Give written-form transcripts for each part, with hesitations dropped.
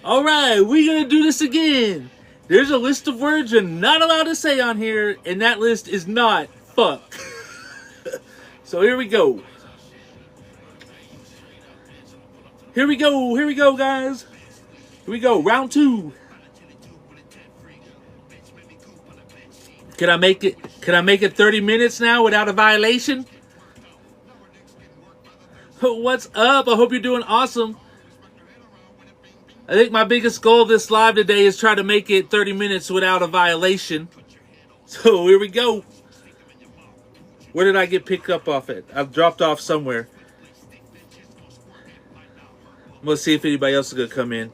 All right, we're gonna do this again. There's a list of words you're not allowed to say on here, and that list is not fuck. So here we go. Here we go. Here we go, guys. Here we go. Round two. Can I make it? Can I make it 30 minutes now without a violation? What's up? I hope you're doing awesome. I think my biggest goal of this live today is try to make it 30 minutes without a violation. So here we go. Where did I get picked up off at? I've dropped off somewhere. I'm going to see if anybody else is going to come in.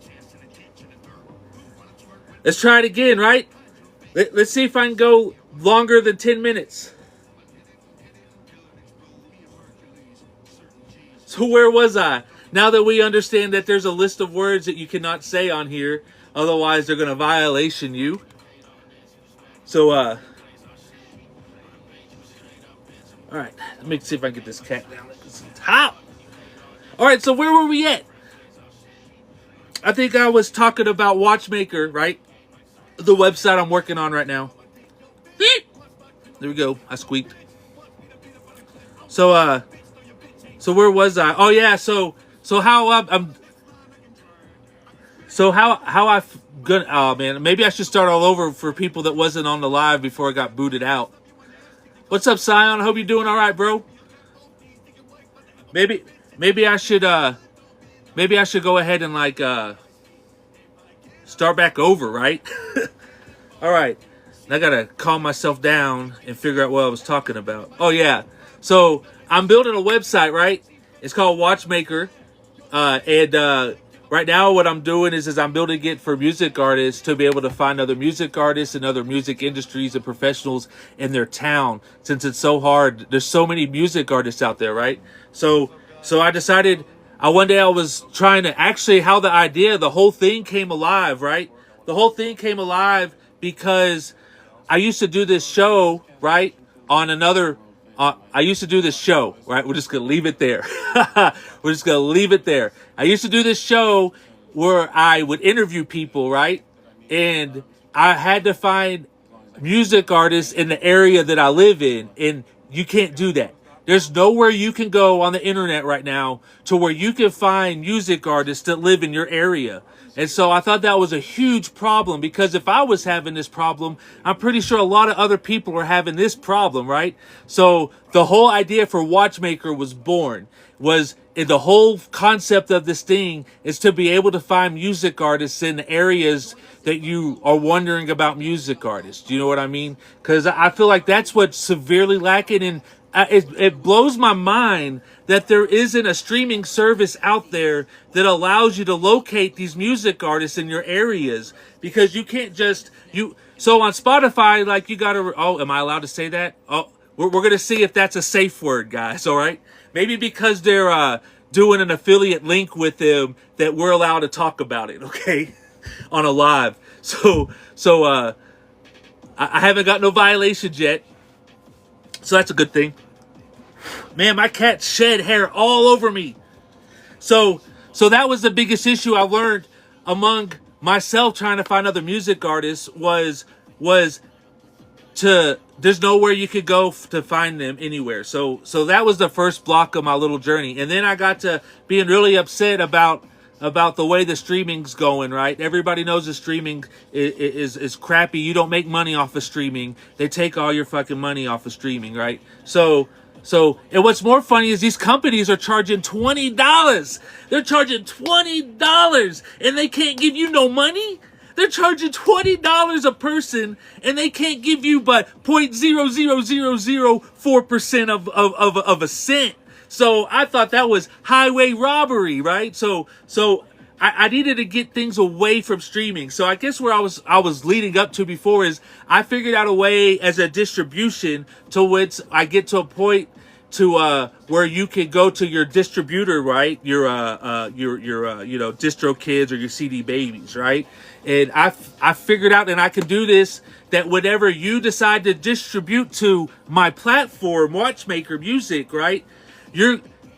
Let's try it again, right? Let's see if I can go longer than 10 minutes. So where was I? Now that we understand that there's a list of words that you cannot say on here, otherwise they're going to violation you. So, all right, let me see if I can get this cat down. It's hot. All right, so where were we at? I think I was talking about Watchmaker, right? The website I'm working on right now. There we go. I squeaked. So where was I? Oh yeah. So how I'm. So how I've gonna. Oh man, maybe I should start all over for people that wasn't on the live before I got booted out. What's up, Sion? I hope you're doing all right, bro. Maybe I should go ahead and like start back over, right? All right. I gotta calm myself down and figure out what I was talking about. Oh yeah. So I'm building a website, right? It's called Watchmaker, and right now what I'm doing is I'm building it for music artists to be able to find other music artists and other music industries and professionals in their town. Since it's so hard, there's so many music artists out there, right? So I decided. One day I was trying to actually how the whole thing came alive, right? The whole thing came alive because I used to do this show, right? On another, I used to do this show, right? We're just going to leave it there. We're just going to leave it there. I used to do this show where I would interview people, right? And I had to find music artists in the area that I live in. And you can't do that. There's nowhere you can go on the internet right now to where you can find music artists that live in your area. And so I thought that was a huge problem because if I was having this problem, I'm pretty sure a lot of other people are having this problem, right? So the whole idea for Watchmaker was born. The whole concept of this thing is to be able to find music artists in areas that you are wondering about music artists. Do you know what I mean? Because I feel like that's what's severely lacking in. It blows my mind that there isn't a streaming service out there that allows you to locate these music artists in your areas, because you can't just so on Spotify, like you gotta. Oh, am I allowed to say that? Oh, we're gonna see if that's a safe word, guys. All right, maybe because they're doing an affiliate link with them that we're allowed to talk about it. Okay, on a live. So I haven't got no violations yet, so that's a good thing. Man, my cat shed hair all over me. So that was the biggest issue I learned among myself trying to find other music artists was there's nowhere you could go to find them anywhere. So that was the first block of my little journey. And then I got to being really upset about the way the streaming's going, right? Everybody knows the streaming is crappy. You don't make money off of streaming. They take all your fucking money off of streaming, right? So, and what's more funny is these companies are charging $20. They're charging $20 and they can't give you no money. They're charging $20 a person and they can't give you but 0.00004% of a cent. So I thought that was highway robbery, right? So I needed to get things away from streaming. So I guess where I was leading up to before is I figured out a way as a distribution to which I get to a point to where you can go to your distributor, right? Your distro kids or your CD babies, right? And I figured out, and I can do this, that whenever you decide to distribute to my platform, Watchmaker Music, right?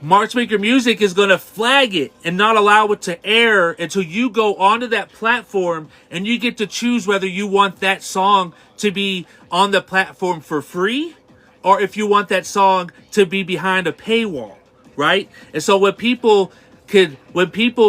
Matchmaker Music is going to flag it and not allow it to air until you go onto that platform, and you get to choose whether you want that song to be on the platform for free or if you want that song to be behind a paywall, right? And so when people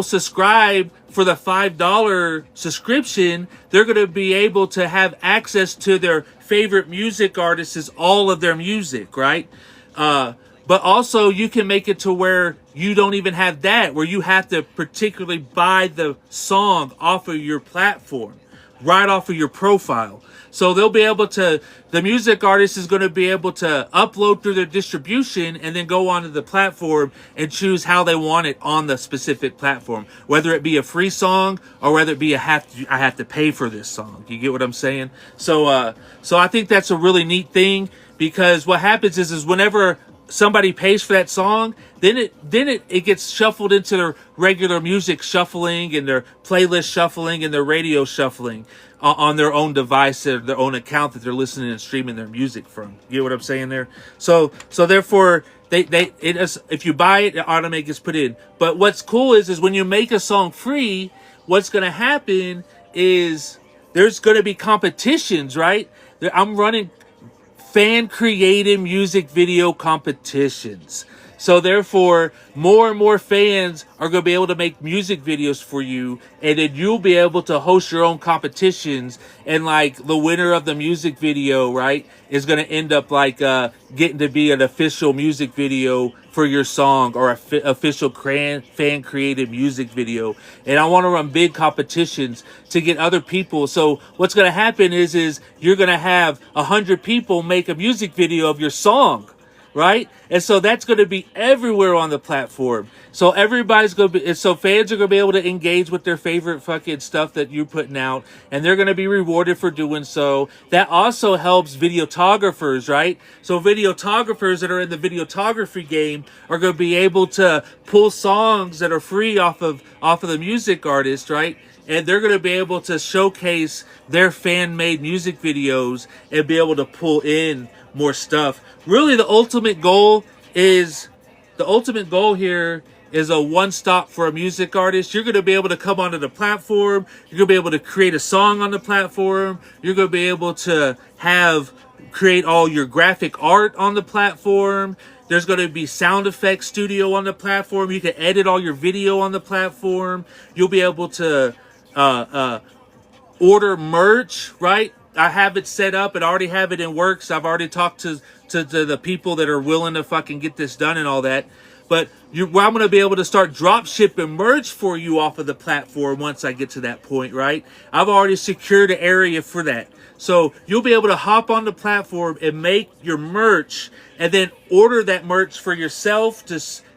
subscribe for the $5 subscription, they're going to be able to have access to their favorite music artists, all of their music, right? But also you can make it to where you don't even have that, where you have to particularly buy the song off of your platform, right off of your profile. So they'll be able to, the music artist is going to be able to upload through their distribution and then go onto the platform and choose how they want it on the specific platform, whether it be a free song or whether it be I have to pay for this song. You get what I'm saying? So I think that's a really neat thing, because what happens is whenever somebody pays for that song, then it gets shuffled into their regular music shuffling and their playlist shuffling and their radio shuffling on their own device or their own account that they're listening and streaming their music from. You get what I'm saying there? So therefore if you buy it, it automatically gets put in. But what's cool is when you make a song free, what's going to happen is there's going to be competitions, right? I'm running fan created music video competitions. So therefore, more and more fans are going to be able to make music videos for you, and then you'll be able to host your own competitions. And like the winner of the music video, right, is going to end up like getting to be an official music video for your song, or official fan created music video. And I want to run big competitions to get other people. So what's going to happen is you're going to have 100 people make a music video of your song, right? And so that's going to be everywhere on the platform. So everybody's going to be, so fans are going to be able to engage with their favorite fucking stuff that you're putting out, and they're going to be rewarded for doing so. That also helps videographers, right? So videographers that are in the videography game are going to be able to pull songs that are free off of the music artist, right? And they're going to be able to showcase their fan-made music videos and be able to pull in more stuff. Really, the ultimate goal here is a one-stop for a music artist. You're going to be able to come onto the platform. You're going to be able to create a song on the platform. You're going to be able to create all your graphic art on the platform. There's going to be sound effects studio on the platform. You can edit all your video on the platform. You'll be able to order merch, right? I have it set up and already have it in works. I've already talked to the people that are willing to fucking get this done and all that. But I'm going to be able to start drop shipping merch for you off of the platform once I get to that point, right? I've already secured an area for that. So you'll be able to hop on the platform and make your merch and then order that merch for yourself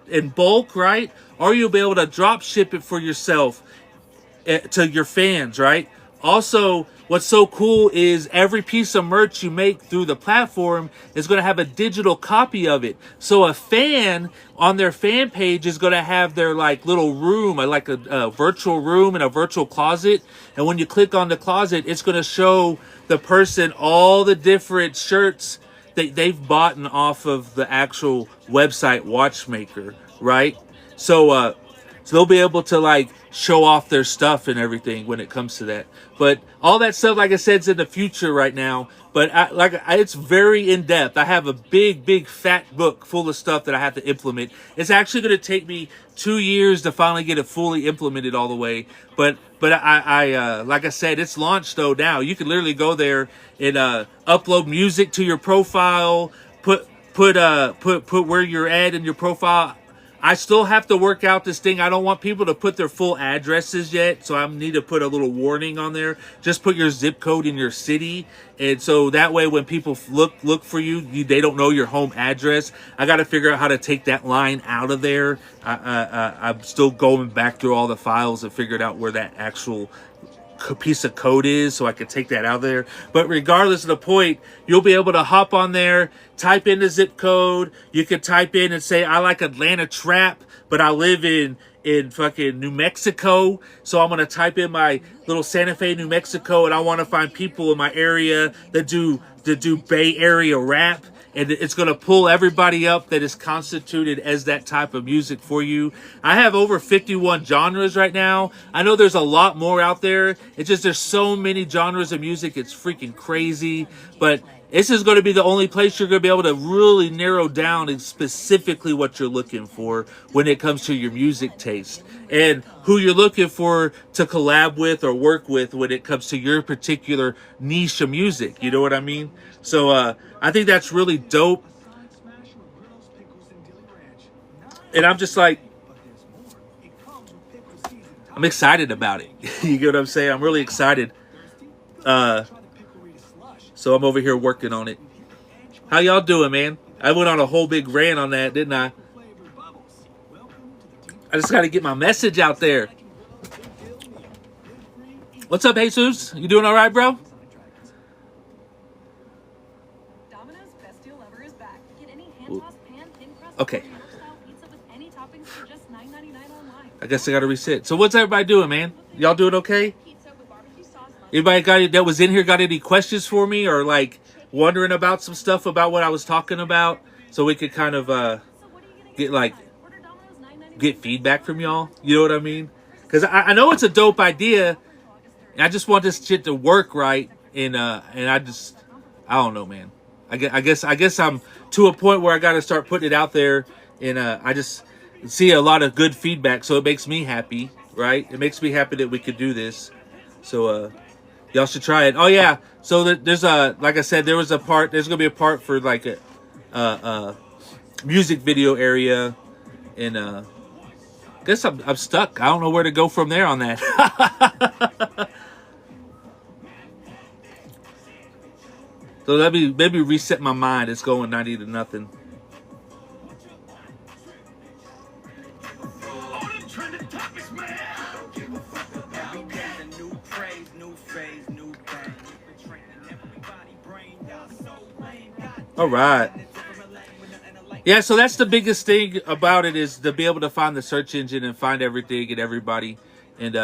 in bulk, right? Or you'll be able to drop ship it for yourself to your fans, right? Also, what's so cool is every piece of merch you make through the platform is going to have a digital copy of it. So a fan on their fan page is going to have their like little room, like a virtual room and a virtual closet. And when you click on the closet, it's going to show the person all the different shirts that they've bought off of the actual website Watchmaker, right? So they'll be able to like show off their stuff and everything when it comes to that. But all that stuff, like I said, is in the future right now. But it's very in depth. I have a big fat book full of stuff that I have to implement. It's actually going to take me 2 years to finally get it fully implemented all the way. But I like I said, it's launched though now. You can literally go there and upload music to your profile, put where you're at in your profile. I still have to work out this thing. I don't want people to put their full addresses yet, so I need to put a little warning on there. Just put your zip code in your city, and so that way when people look for you, they don't know your home address. I got to figure out how to take that line out of there. I'm still going back through all the files and figuring out where that actual piece of code is, so I can take that out there. But regardless of the point, you'll be able to hop on there, type in the zip code. You can type in and say, I like Atlanta trap, but I live in fucking New Mexico. So I'm going to type in my little Santa Fe, New Mexico, and I want to find people in my area that do Bay Area rap. and it's going to pull everybody up that is constituted as that type of music for you. I have over 51 genres right now. I know there's a lot more out there. It's just there's so many genres of music. It's freaking crazy. But this is going to be the only place you're going to be able to really narrow down and specifically what you're looking for when it comes to your music taste and who you're looking for to collab with or work with when it comes to your particular niche of music. You know what I mean? So I think that's really dope. And I'm just like, I'm excited about it. You get what I'm saying? I'm really excited. So I'm over here working on it. How y'all doing, man? I went on a whole big rant on that, didn't I? I just got to get my message out there. What's up, Jesus? You doing all right, bro? Okay. I guess I got to reset. So what's everybody doing, man? Y'all doing okay? Anybody that was in here got any questions for me or like wondering about some stuff about what I was talking about so we could kind of get feedback from y'all? You know what I mean? Because I know it's a dope idea. And I just want this shit to work right. And I don't know, man. I guess I'm to a point where I got to start putting it out there. And I just see a lot of good feedback. So it makes me happy, right? It makes me happy that we could do this. So, y'all should try it. Oh yeah, so there's like I said, there's gonna be a part for like a music video area, and I guess I'm stuck. I don't know where to go from there on that. So let me maybe reset my mind. It's going 90 to nothing. All right. Yeah, so that's the biggest thing about it is to be able to find the search engine and find everything and everybody. And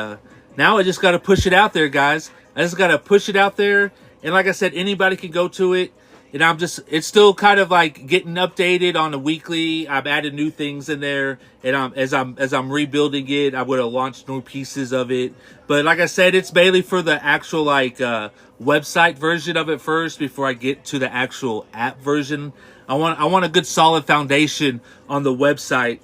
now I just got to push it out there, guys. I just got to push it out there. And like I said, anybody can go to it. And it's still kind of like getting updated on a weekly. I've added new things in there. And as I'm rebuilding it, I would have launched new pieces of it. But like I said, it's mainly for the actual website version of it first before I get to the actual app version. I want a good solid foundation on the website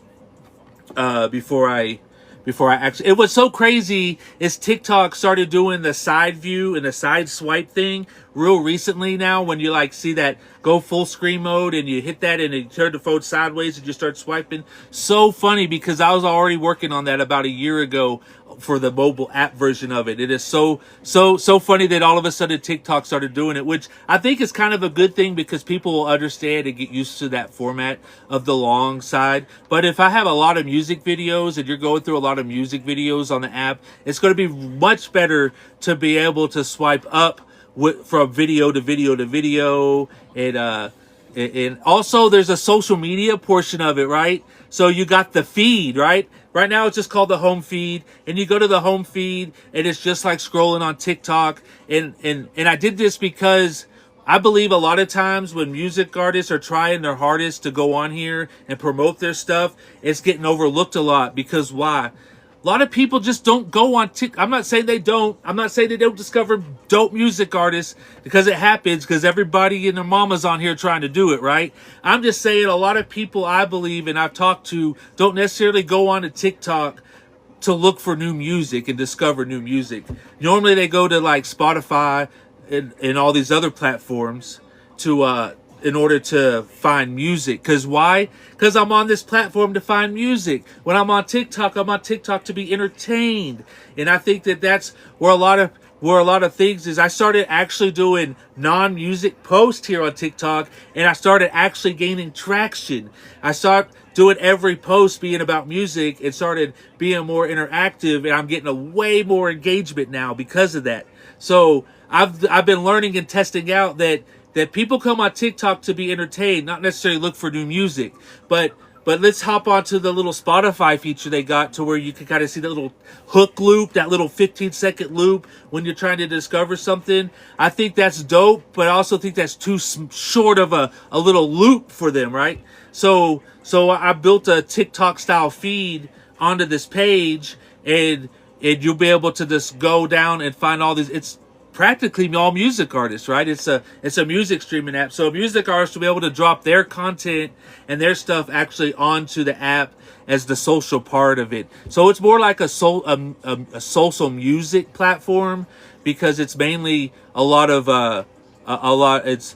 before I actually. It was so crazy is TikTok started doing the side view and the side swipe thing real recently now when you like see that go full screen mode and you hit that and you turn the phone sideways and you start swiping. So funny because I was already working on that about a year ago for the mobile app version of it. It is so funny that all of a sudden TikTok started doing it, which I think is kind of a good thing because people will understand and get used to that format of the long side. But if I have a lot of music videos and you're going through a lot of music videos on the app, it's going to be much better to be able to swipe up from video to video to video. And also there's a social media portion of it, right? So you got the feed, right? Right now it's just called the home feed, and you go to the home feed and it's just like scrolling on TikTok. And I did this because I believe a lot of times when music artists are trying their hardest to go on here and promote their stuff, it's getting overlooked a lot. Because why? A lot of people just don't go on TikTok. I'm not saying they don't. I'm not saying they don't discover dope music artists because it happens because everybody and their mama's on here trying to do it, right? I'm just saying a lot of people I believe and I've talked to don't necessarily go on to TikTok to look for new music and discover new music. Normally they go to like Spotify and all these other platforms to in order to find music. Because why? Because I'm on this platform to find music. When I'm on TikTok to be entertained. And I think that that's where a lot of things is. I started actually doing non-music posts here on TikTok, and I started actually gaining traction. I started doing every post being about music and started being more interactive, and I'm getting a way more engagement now because of that. So I've been learning and testing out that people come on TikTok to be entertained, not necessarily look for new music. But But let's hop onto the little Spotify feature they got to where you can kind of see that little hook loop, that little 15-second loop when you're trying to discover something. I think that's dope, but I also think that's too short of a little loop for them, right? So I built a TikTok style feed onto this page, and you'll be able to just go down and find all these. It's practically all music artists, right? It's a music streaming app, so music artists will be able to drop their content and their stuff actually onto the app as the social part of it. So it's more like a social music platform, because it's mainly a lot of it's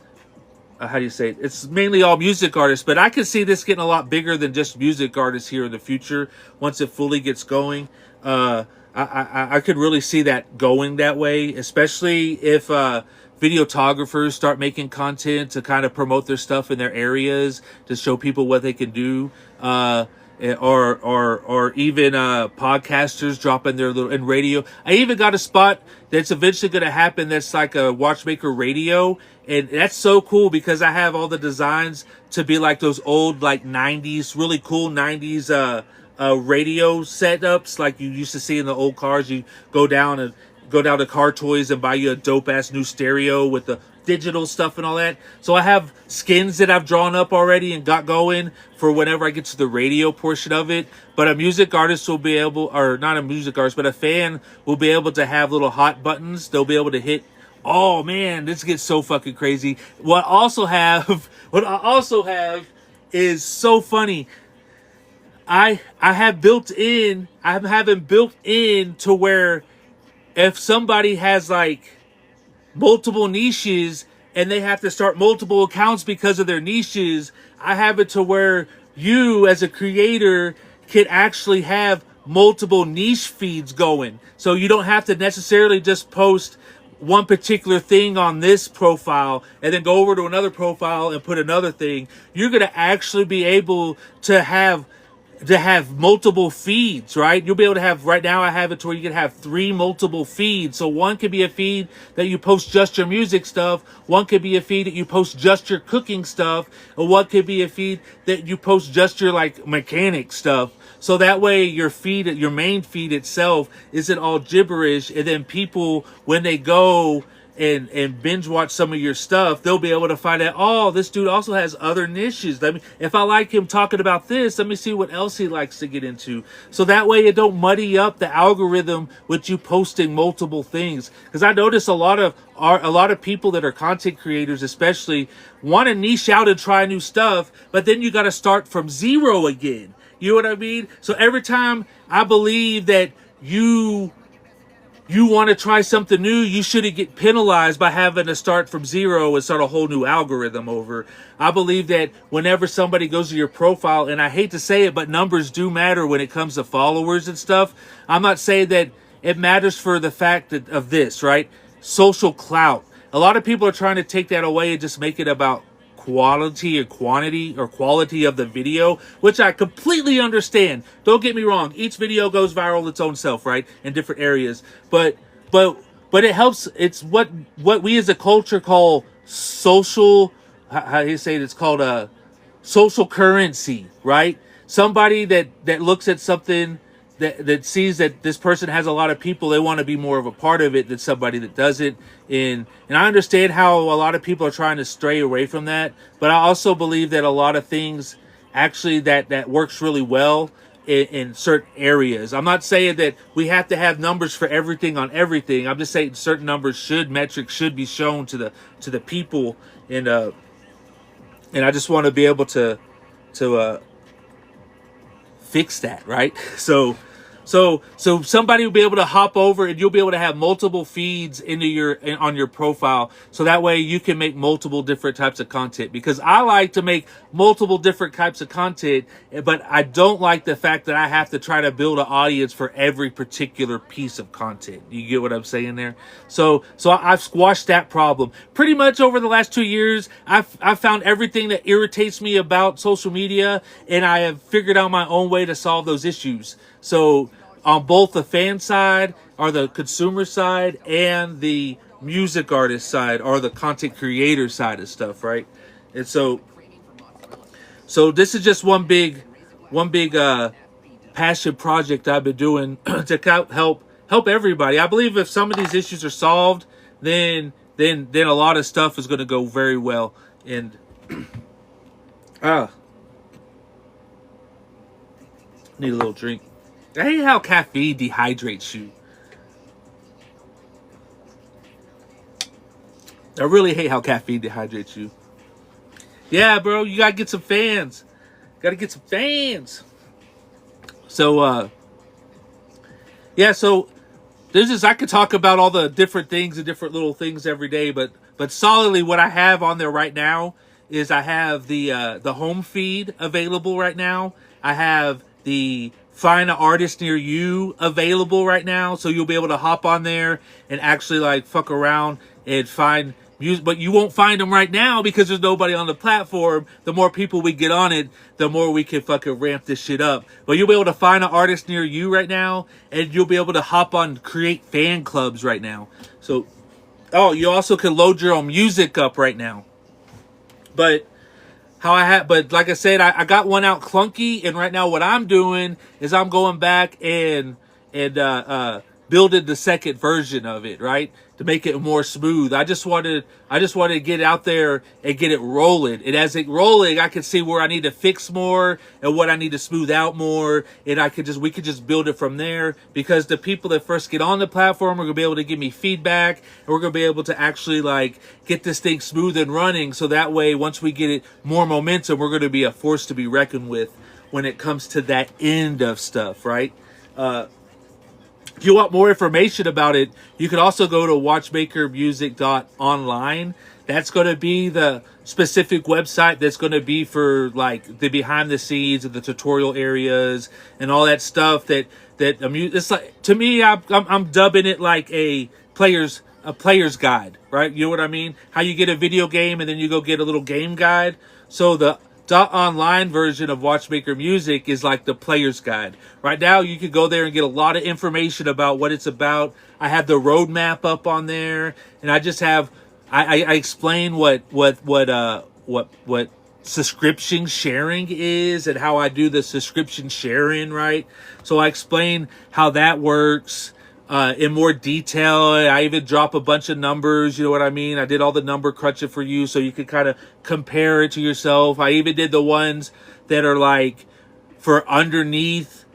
how do you say it? It's mainly all music artists, but I can see this getting a lot bigger than just music artists here in the future once it fully gets going. I could really see that going that way, especially if videographers start making content to kind of promote their stuff in their areas, to show people what they can do, or even podcasters dropping their little in radio. I even got a spot that's eventually going to happen that's like a watchmaker radio, and that's so cool because I have all the designs to be like those old like 90s, really cool 90s radio setups like you used to see in the old cars. You go down to Car Toys and buy you a dope ass new stereo with the digital stuff and all that. So I have skins that I've drawn up already and got going for whenever I get to the radio portion of it. But a music artist will be able, or not a music artist, but a fan will be able to have little hot buttons. They'll be able to hit. Oh man, this gets so fucking crazy. What I also have is so funny. I'm having built in to where if somebody has like multiple niches and they have to start multiple accounts because of their niches, I have it to where you as a creator can actually have multiple niche feeds going. So you don't have to necessarily just post one particular thing on this profile and then go over to another profile and put another thing. You're going to actually be able to have multiple feeds, right? You'll be able to have, right now I have it to where you can have 3 multiple feeds. So one could be a feed that you post just your music stuff. One could be a feed that you post just your cooking stuff. Or one could be a feed that you post just your like mechanic stuff. So that way your feed, your main feed itself isn't all gibberish. And then people, when they go and binge watch some of your stuff, they'll be able to find out, oh, this dude also has other niches. If I like him talking about this, let me see what else he likes to get into. So that way it don't muddy up the algorithm with you posting multiple things. Because I notice a lot of people that are content creators especially want to niche out and try new stuff, but then you got to start from zero again. You know what I mean? So every time I believe that you want to try something new, you shouldn't get penalized by having to start from zero and start a whole new algorithm over. I believe that whenever somebody goes to your profile, and I hate to say it, but numbers do matter when it comes to followers and stuff. I'm not saying that it matters for the fact of this, right? Social clout. A lot of people are trying to take that away and just make it about quality or quantity or quality of the video, which I completely understand. Don't get me wrong, each video goes viral its own self, right, in different areas, but it helps. It's what we as a culture call social, how do you say it? It's called a social currency, right? Somebody that looks at something that sees that this person has a lot of people, they want to be more of a part of it than somebody that doesn't. And I understand how a lot of people are trying to stray away from that, but I also believe that a lot of things actually that works really well in certain areas. I'm not saying that we have to have numbers for everything on everything. I'm just saying certain metrics should be shown to the people, and I just want to be able to fix that, right? So somebody will be able to hop over and you'll be able to have multiple feeds on your profile. So that way you can make multiple different types of content, because I like to make multiple different types of content, but I don't like the fact that I have to try to build an audience for every particular piece of content. You get what I'm saying there? So I've squashed that problem pretty much over the last 2 years. I've found everything that irritates me about social media, and I have figured out my own way to solve those issues. So on both the fan side or the consumer side and the music artist side or the content creator side of stuff, right? And so this is just one big one big passion project I've been doing to help everybody. I believe if some of these issues are solved, then a lot of stuff is going to go very well. And need a little drink. I hate how caffeine dehydrates you. I really hate how caffeine dehydrates you. Yeah, bro, you gotta get some fans. Gotta get some fans. So, yeah, so there's just, I could talk about all the different things and different little things every day, but solidly what I have on there right now is I have the home feed available right now. I have the Find an Artist Near You available right now, so you'll be able to hop on there and actually like fuck around and find music, but you won't find them right now because there's nobody on the platform. The more people we get on it, the more we can fucking ramp this shit up. But you'll be able to find an artist near you right now, and you'll be able to hop on create fan clubs right now. So, oh, you also can load your own music up right now. But but like I said, I got one out clunky, and right now what I'm doing is I'm going back and building the second version of it, right? To make it more smooth. I just wanted to get out there and get it rolling. And as it rolling, I can see where I need to fix more and what I need to smooth out more. And we could just build it from there, because the people that first get on the platform are gonna be able to give me feedback, and we're gonna be able to actually like get this thing smooth and running. So that way, once we get it more momentum, we're gonna be a force to be reckoned with when it comes to that end of stuff, right? If you want more information about it, you can also go to watchmakermusic.online. That's going to be the specific website that's going to be for like the behind the scenes and the tutorial areas and all that stuff. It's like, to me, I'm dubbing it like a player's guide, right? You know what I mean? How you get a video game and then you go get a little game guide. So the .online version of Watchmaker Music is like the player's guide. Right now, you can go there and get a lot of information about what it's about. I have the roadmap up on there, and I just have I explain what subscription sharing is and how I do the subscription sharing, right? So I explain how that works in more detail. I even drop a bunch of numbers, you know what I mean? I did all the number crunching for you so you could kind of compare it to yourself. I even did the ones that are like for underneath.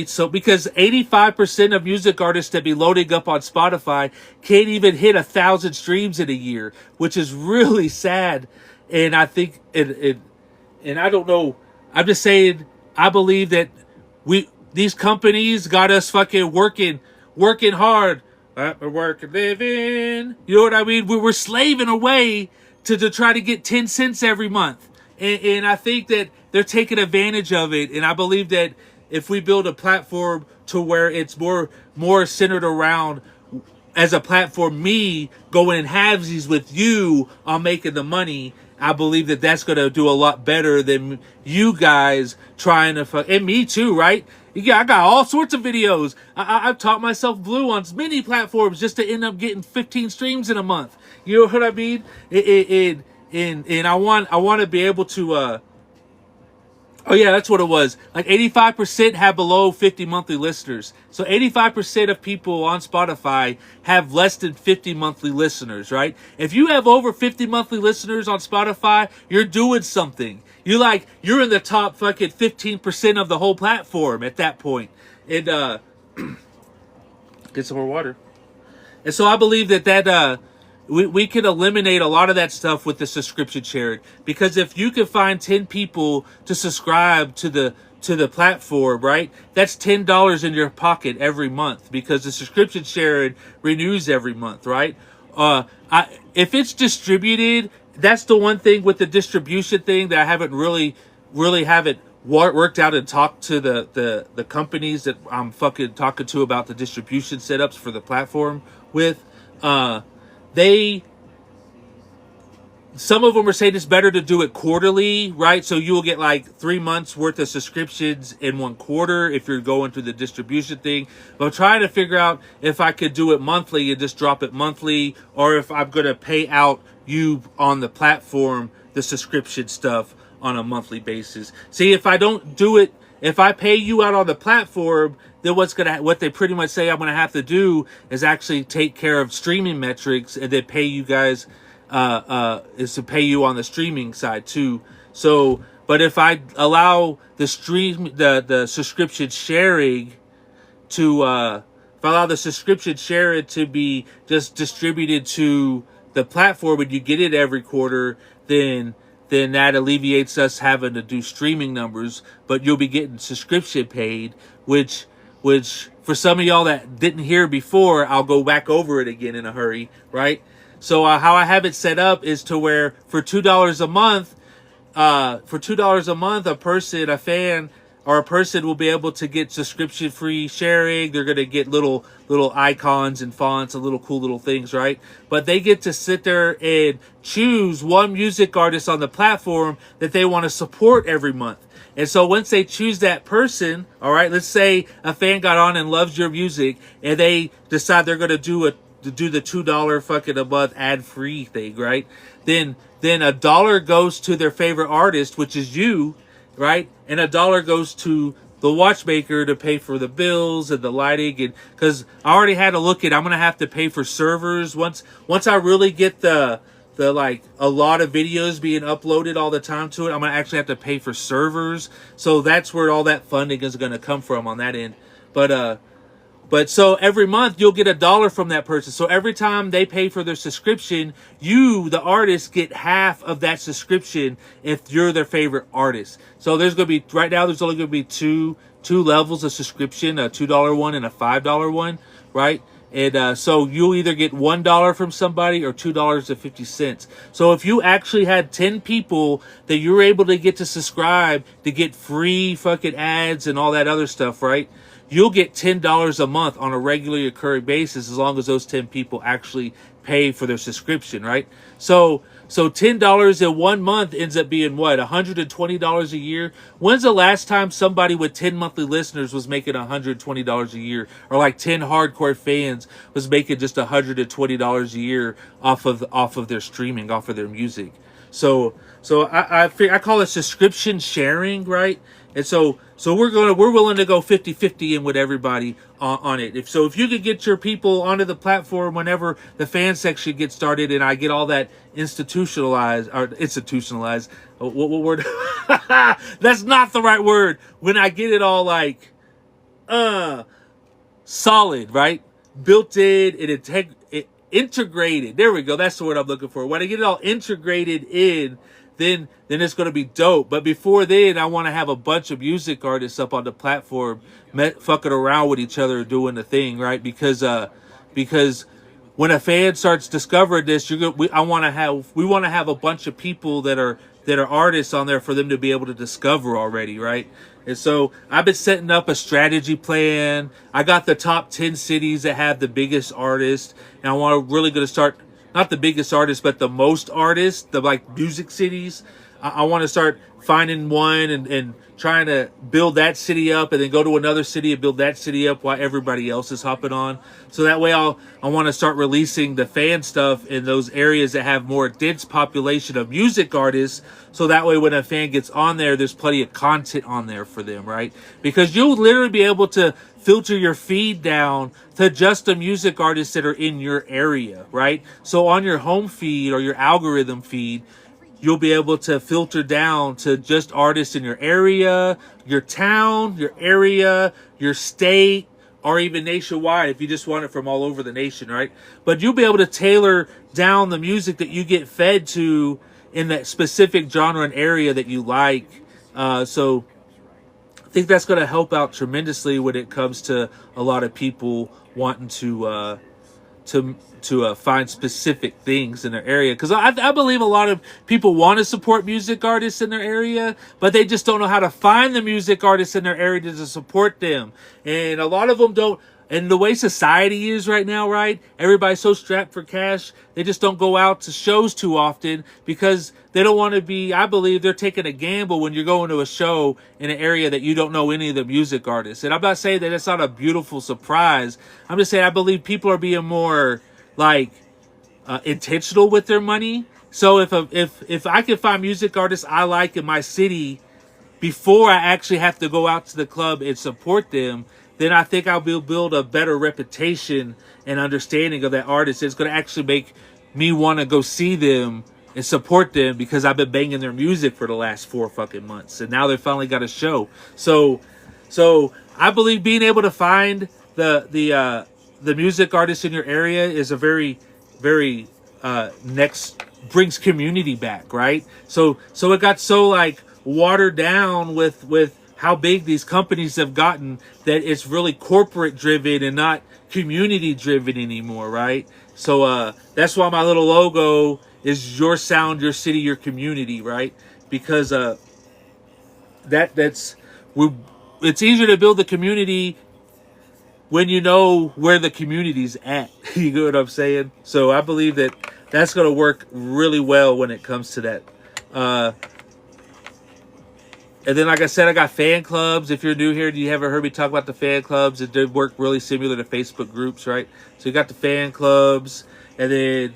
So because 85% of music artists that be loading up on Spotify can't even hit 1,000 streams in a year, which is really sad. And I think, and I don't know, I'm just saying, I believe that these companies got us fucking working hard. We're working, living. You know what I mean? We're slaving away to try to get 10 cents every month. And I think that they're taking advantage of it. And I believe that if we build a platform to where it's more centered around, as a platform, me going in halvesies with you on making the money, I believe that that's going to do a lot better than you guys trying to and me too, right? Yeah, I got all sorts of videos. I've taught myself Blue on many platforms just to end up getting 15 streams in a month. You know what I mean? And I want to be able to. Oh yeah, that's what it was. Like 85% have below 50 monthly listeners. So 85% of people on Spotify have less than 50 monthly listeners, right? If you have over 50 monthly listeners on Spotify, you're doing something. You're in the top fucking 15% of the whole platform at that point. And get some more water. And so I believe that we can eliminate a lot of that stuff with the subscription sharing, because if you can find 10 people to subscribe to the platform, right, that's $10 in your pocket every month, because the subscription sharing renews every month, right? If it's distributed, that's the one thing with the distribution thing that I haven't really haven't worked out and talked to the companies that I'm fucking talking to about the distribution setups for the platform with. Some of them are saying it's better to do it quarterly, right? So you will get like 3 months worth of subscriptions in 1 quarter if you're going through the distribution thing. But I'm trying to figure out if I could do it monthly and just drop it monthly, or if I'm going to pay out you on the platform the subscription stuff on a monthly basis. See, if I don't do it, if I pay you out on the platform, then what they pretty much say I'm gonna have to do is actually take care of streaming metrics and then pay you guys is to pay you on the streaming side too. So, but if I allow the subscription sharing to if I allow the subscription sharing to be just distributed to the platform and you get it every quarter, then that alleviates us having to do streaming numbers, but you'll be getting subscription paid, which for some of y'all that didn't hear before, I'll go back over it again in a hurry, right? So how I have it set up is to where for $2 a month, a fan or a person will be able to get subscription free sharing. They're going to get little icons and fonts and little cool little things, right? But they get to sit there and choose one music artist on the platform that they want to support every month. And so once they choose that person, all right, let's say a fan got on and loves your music and they decide they're going to do the $2 fucking a month ad free thing, right? Then $1 goes to their favorite artist, which is you, right? And $1 goes to the watchmaker to pay for the bills and the lighting, and because I already had to look at, I'm gonna have to pay for servers once I really get the like a lot of videos being uploaded all the time to it. I'm gonna actually have to pay for servers, so that's where all that funding is gonna come from on that end. But so every month you'll get $1 from that person. So every time they pay for their subscription, you, the artist, get half of that subscription if you're their favorite artist. So there's going to be, right now there's only going to be two levels of subscription, a $2 one and a $5 one, right? And so you'll either get $1 from somebody or $2.50. So if you actually had 10 people that you're able to get to subscribe to get free fucking ads and all that other stuff, right? You'll get $10 a month on a regularly occurring basis as long as those 10 people actually pay for their subscription, right? So $10 in 1 month ends up being what? $120 a year? When's the last time somebody with 10 monthly listeners was making $120 a year? Or like 10 hardcore fans was making just $120 a year off of their streaming, off of their music. So I call it subscription sharing, right? And so we're willing to go 50-50 in with everybody on it. If you could get your people onto the platform whenever the fan section gets started, and I get all that institutionalized. What word? That's not the right word. When I get it all like solid, right? Built in and integrated. There we go. That's the word I'm looking for. When I get it all integrated in, then it's going to be dope. But before then, I want to have a bunch of music artists up on the platform fucking around with each other doing the thing, right? Because when a fan starts discovering this, we want to have a bunch of people that are artists on there for them to be able to discover already, right? And so I've been setting up a strategy plan. I got the top 10 cities that have the biggest artists, and I want to really going to start, not the biggest artists, but the most artists, the like music cities. I want to start finding one and trying to build that city up, and then go to another city and build that city up while everybody else is hopping on. So that way I want to start releasing the fan stuff in those areas that have more dense population of music artists. So that way when a fan gets on there, there's plenty of content on there for them, right? Because you'll literally be able to filter your feed down to just the music artists that are in your area, right? So on your home feed or your algorithm feed, you'll be able to filter down to just artists in your area, your town, your area, your state, or even nationwide if you just want it from all over the nation, right? But you'll be able to tailor down the music that you get fed to in that specific genre and area that you like. So I think that's going to help out tremendously when it comes to a lot of people wanting to find specific things in their area, because I believe a lot of people want to support music artists in their area, but they just don't know how to find the music artists in their area to support them. And a lot of them don't. And the way society is right now, right? Everybody's so strapped for cash, they just don't go out to shows too often because they don't want to be, I believe they're taking a gamble when you're going to a show in an area that you don't know any of the music artists. And I'm not saying that it's not a beautiful surprise. I'm just saying I believe people are being more like intentional with their money So if I can find music artists I like in my city before I actually have to go out to the club and support them, then I think I'll build a better reputation and understanding of that artist. It's going to actually make me want to go see them and support them because I've been banging their music for the last 4 fucking months, and now they finally got a show. So I believe being able to find the music artists in your area is a very next brings community back, right? So it got so like watered down with how big these companies have gotten that it's really corporate driven and not community driven anymore, right? So that's why my little logo is your sound, your city, your community, right? Because that's we it's easier to build the community when you know where the community's at. You know what I'm saying? So I believe that that's going to work really well when it comes to that. And then, like I said, I got fan clubs. If you're new here, you haven't heard me talk about the fan clubs. It did work really similar to Facebook groups, right? So you got the fan clubs. And then,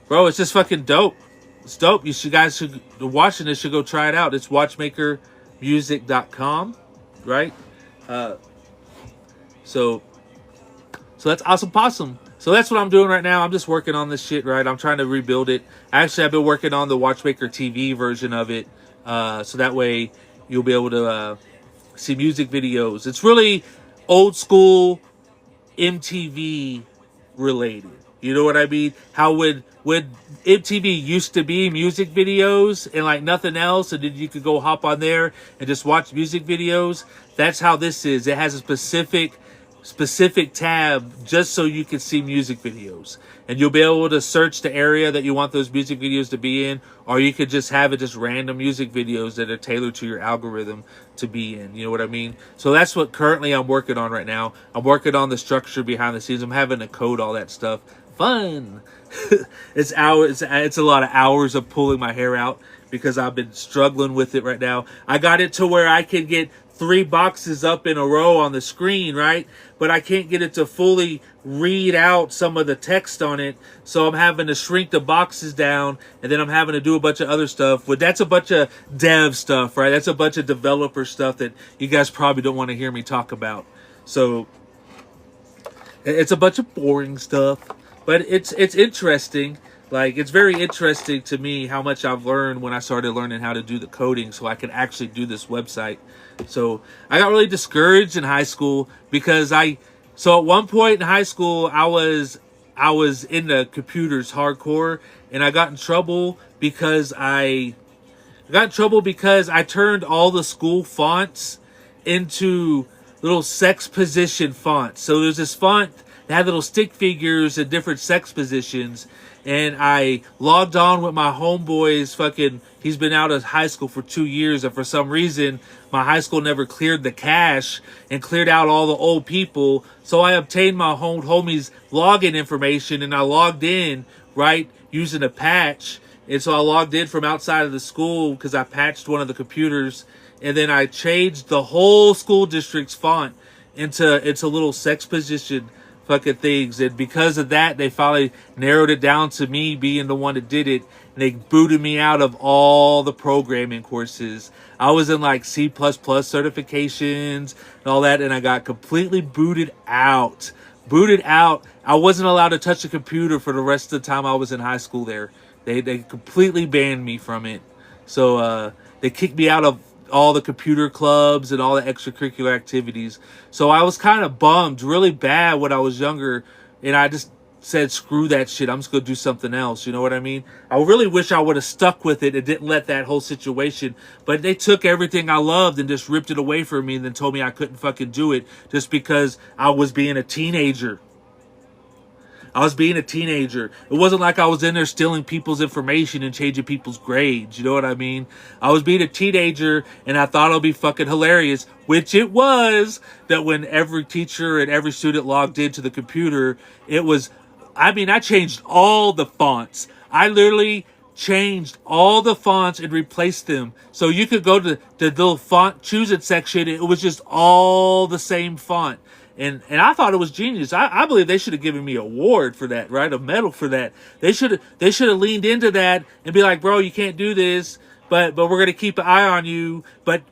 bro, it's just fucking dope. It's dope. You guys should, watching this, should go try it out. It's watchmakermusic.com, right? So that's awesome possum. So that's what I'm doing right now. I'm just working on this shit, right? I'm trying to rebuild it. Actually, I've been working on the Watchmaker TV version of it. So that way you'll be able to see music videos. It's really old school MTV related. You know what I mean? How when MTV used to be music videos and like nothing else, and then you could go hop on there and just watch music videos. That's how this is. It has a specific tab just so you can see music videos, and you'll be able to search the area that you want those music videos to be in, or you could just have it just random music videos that are tailored to your algorithm to be in. You know what I mean? So that's what currently I'm working on right now. I'm working on the structure behind the scenes. I'm having to code all that stuff. Fun. It's hours. It's a lot of hours of pulling my hair out because I've been struggling with it right now. I got it to where I can get 3 boxes up in a row on the screen, right? But I can't get it to fully read out some of the text on it. So I'm having to shrink the boxes down, and then I'm having to do a bunch of other stuff. But that's a bunch of dev stuff, right? That's a bunch of developer stuff that you guys probably don't want to hear me talk about. So it's a bunch of boring stuff, but it's interesting. Like, it's very interesting to me how much I've learned when I started learning how to do the coding so I could actually do this website. So I got really discouraged in high school because so at one point in high school, I was into computers hardcore, and I got in trouble because I turned all the school fonts into little sex position fonts. So there's this font that had little stick figures and different sex positions. And I logged on with my homeboy's he's been out of high school for 2 years. And for some reason, my high school never cleared the cache and cleared out all the old people. So I obtained my homie's login information, and I logged in, right, using a patch. And so I logged in from outside of the school because I patched one of the computers. And then I changed the whole school district's font into little sex position things, and because of that, they finally narrowed it down to me being the one that did it, and they booted me out of all the programming courses. I was in like C++ certifications and all that, and I got completely booted out. I wasn't allowed to touch a computer for the rest of the time I was in high school there. They completely banned me from it. So they kicked me out of all the computer clubs and all the extracurricular activities. So I was kind of bummed really bad when I was younger, and I just said, screw that shit, I'm just gonna do something else. You know what I mean? I really wish I would have stuck with it and didn't let that whole situation, but they took everything I loved and just ripped it away from me, and then told me I couldn't fucking do it just because I was being a teenager. It wasn't like I was in there stealing people's information and changing people's grades. You know what I mean? I was being a teenager, and I thought it'd be fucking hilarious, which it was, that when every teacher and every student logged into the computer, I changed all the fonts. I literally changed all the fonts and replaced them. So you could go to the little font choose it section. It was just all the same font. And I thought it was genius. I believe they should have given me an award for that, right? A medal for that. They should have leaned into that and be like, bro, you can't do this, but we're gonna keep an eye on you. But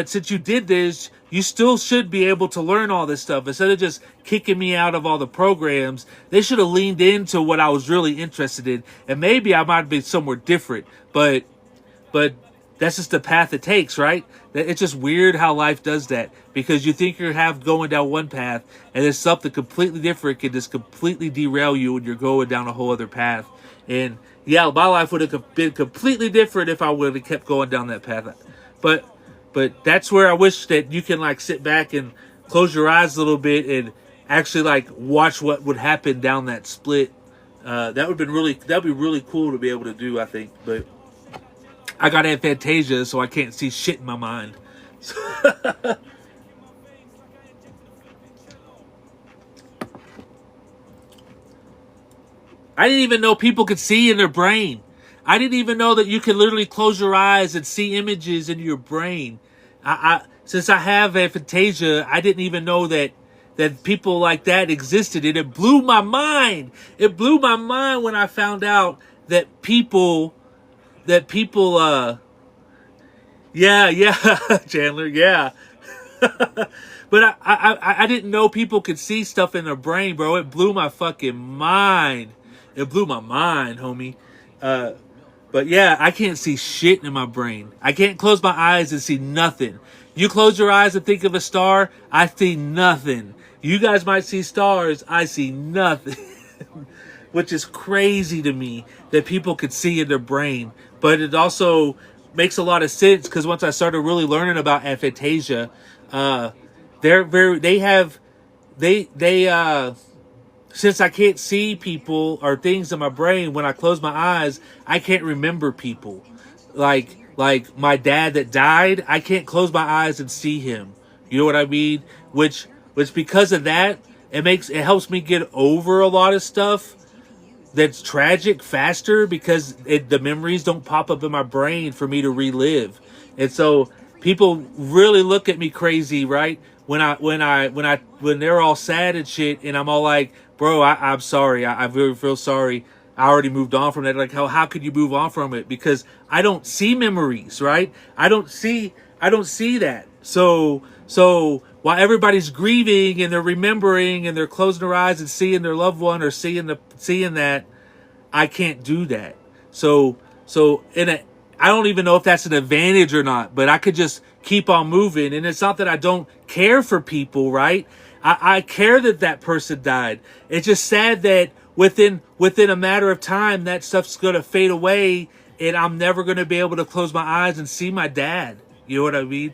since you did this, you still should be able to learn all this stuff. Instead of just kicking me out of all the programs, they should have leaned into what I was really interested in. And maybe I might have been somewhere different, but that's just the path it takes, right? It's just weird how life does that, because you think you're going down one path, and then something completely different can just completely derail you, and you're going down a whole other path. And yeah, my life would have been completely different if I would have kept going down that path. But that's where I wish that you can like sit back and close your eyes a little bit and actually like watch what would happen down that split. That'd be really cool to be able to do, I think. But I got aphantasia, so I can't see shit in my mind. I didn't even know people could see in their brain. I didn't even know that you could literally close your eyes and see images in your brain. Since I have aphantasia, I didn't even know that people like that existed, and it blew my mind. It blew my mind when I found out that people yeah Chandler, yeah. But I didn't know people could see stuff in their brain, bro. It blew my fucking mind. It blew my mind, homie. But yeah, I can't see shit in my brain. I can't close my eyes and see nothing. You close your eyes and think of a star, I see nothing. You guys might see stars, I see nothing. Which is crazy to me that people could see in their brain. But it also makes a lot of sense, because once I started really learning about aphantasia, since I can't see people or things in my brain, when I close my eyes, I can't remember people. Like my dad that died, I can't close my eyes and see him. You know what I mean? Which because of that, it helps me get over a lot of stuff that's tragic faster, because the memories don't pop up in my brain for me to relive. And so people really look at me crazy, right? When they're all sad and shit, and I'm all like, bro, I'm sorry. I really feel sorry. I already moved on from that. Like, how could you move on from it? Because I don't see memories, right? I don't see that. So while everybody's grieving and they're remembering and they're closing their eyes and seeing their loved one or seeing that, I can't do that. So I don't even know if that's an advantage or not, but I could just keep on moving. And it's not that I don't care for people, right? I care that person died. It's just sad that within a matter of time, that stuff's going to fade away, and I'm never going to be able to close my eyes and see my dad. You know what I mean?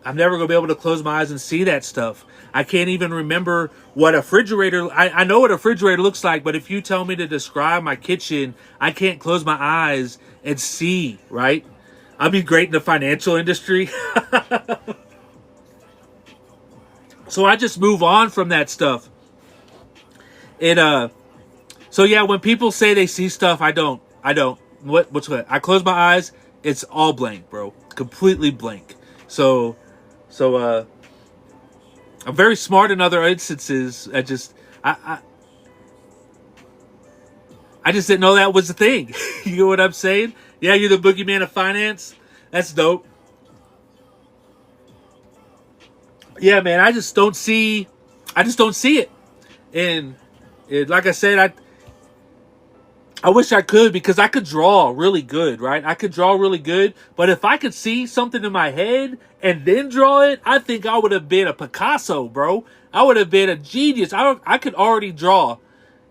I'm never going to be able to close my eyes and see that stuff. I can't even remember what a refrigerator... I know what a refrigerator looks like, but if you tell me to describe my kitchen, I can't close my eyes and see, right? I'd be great in the financial industry. So I just move on from that stuff. And, so yeah, when people say they see stuff, I don't. What's what? I close my eyes, it's all blank, bro. Completely blank. So I'm very smart in other instances. I just didn't know that was a thing. You know what I'm saying? Yeah, you're the boogeyman of finance. That's dope. Yeah, man, I just don't see it. And like I said, I wish I could, because I could draw really good, right? I could draw really good, but if I could see something in my head and then draw it, I think I would have been a Picasso, bro. I would have been a genius. I could already draw.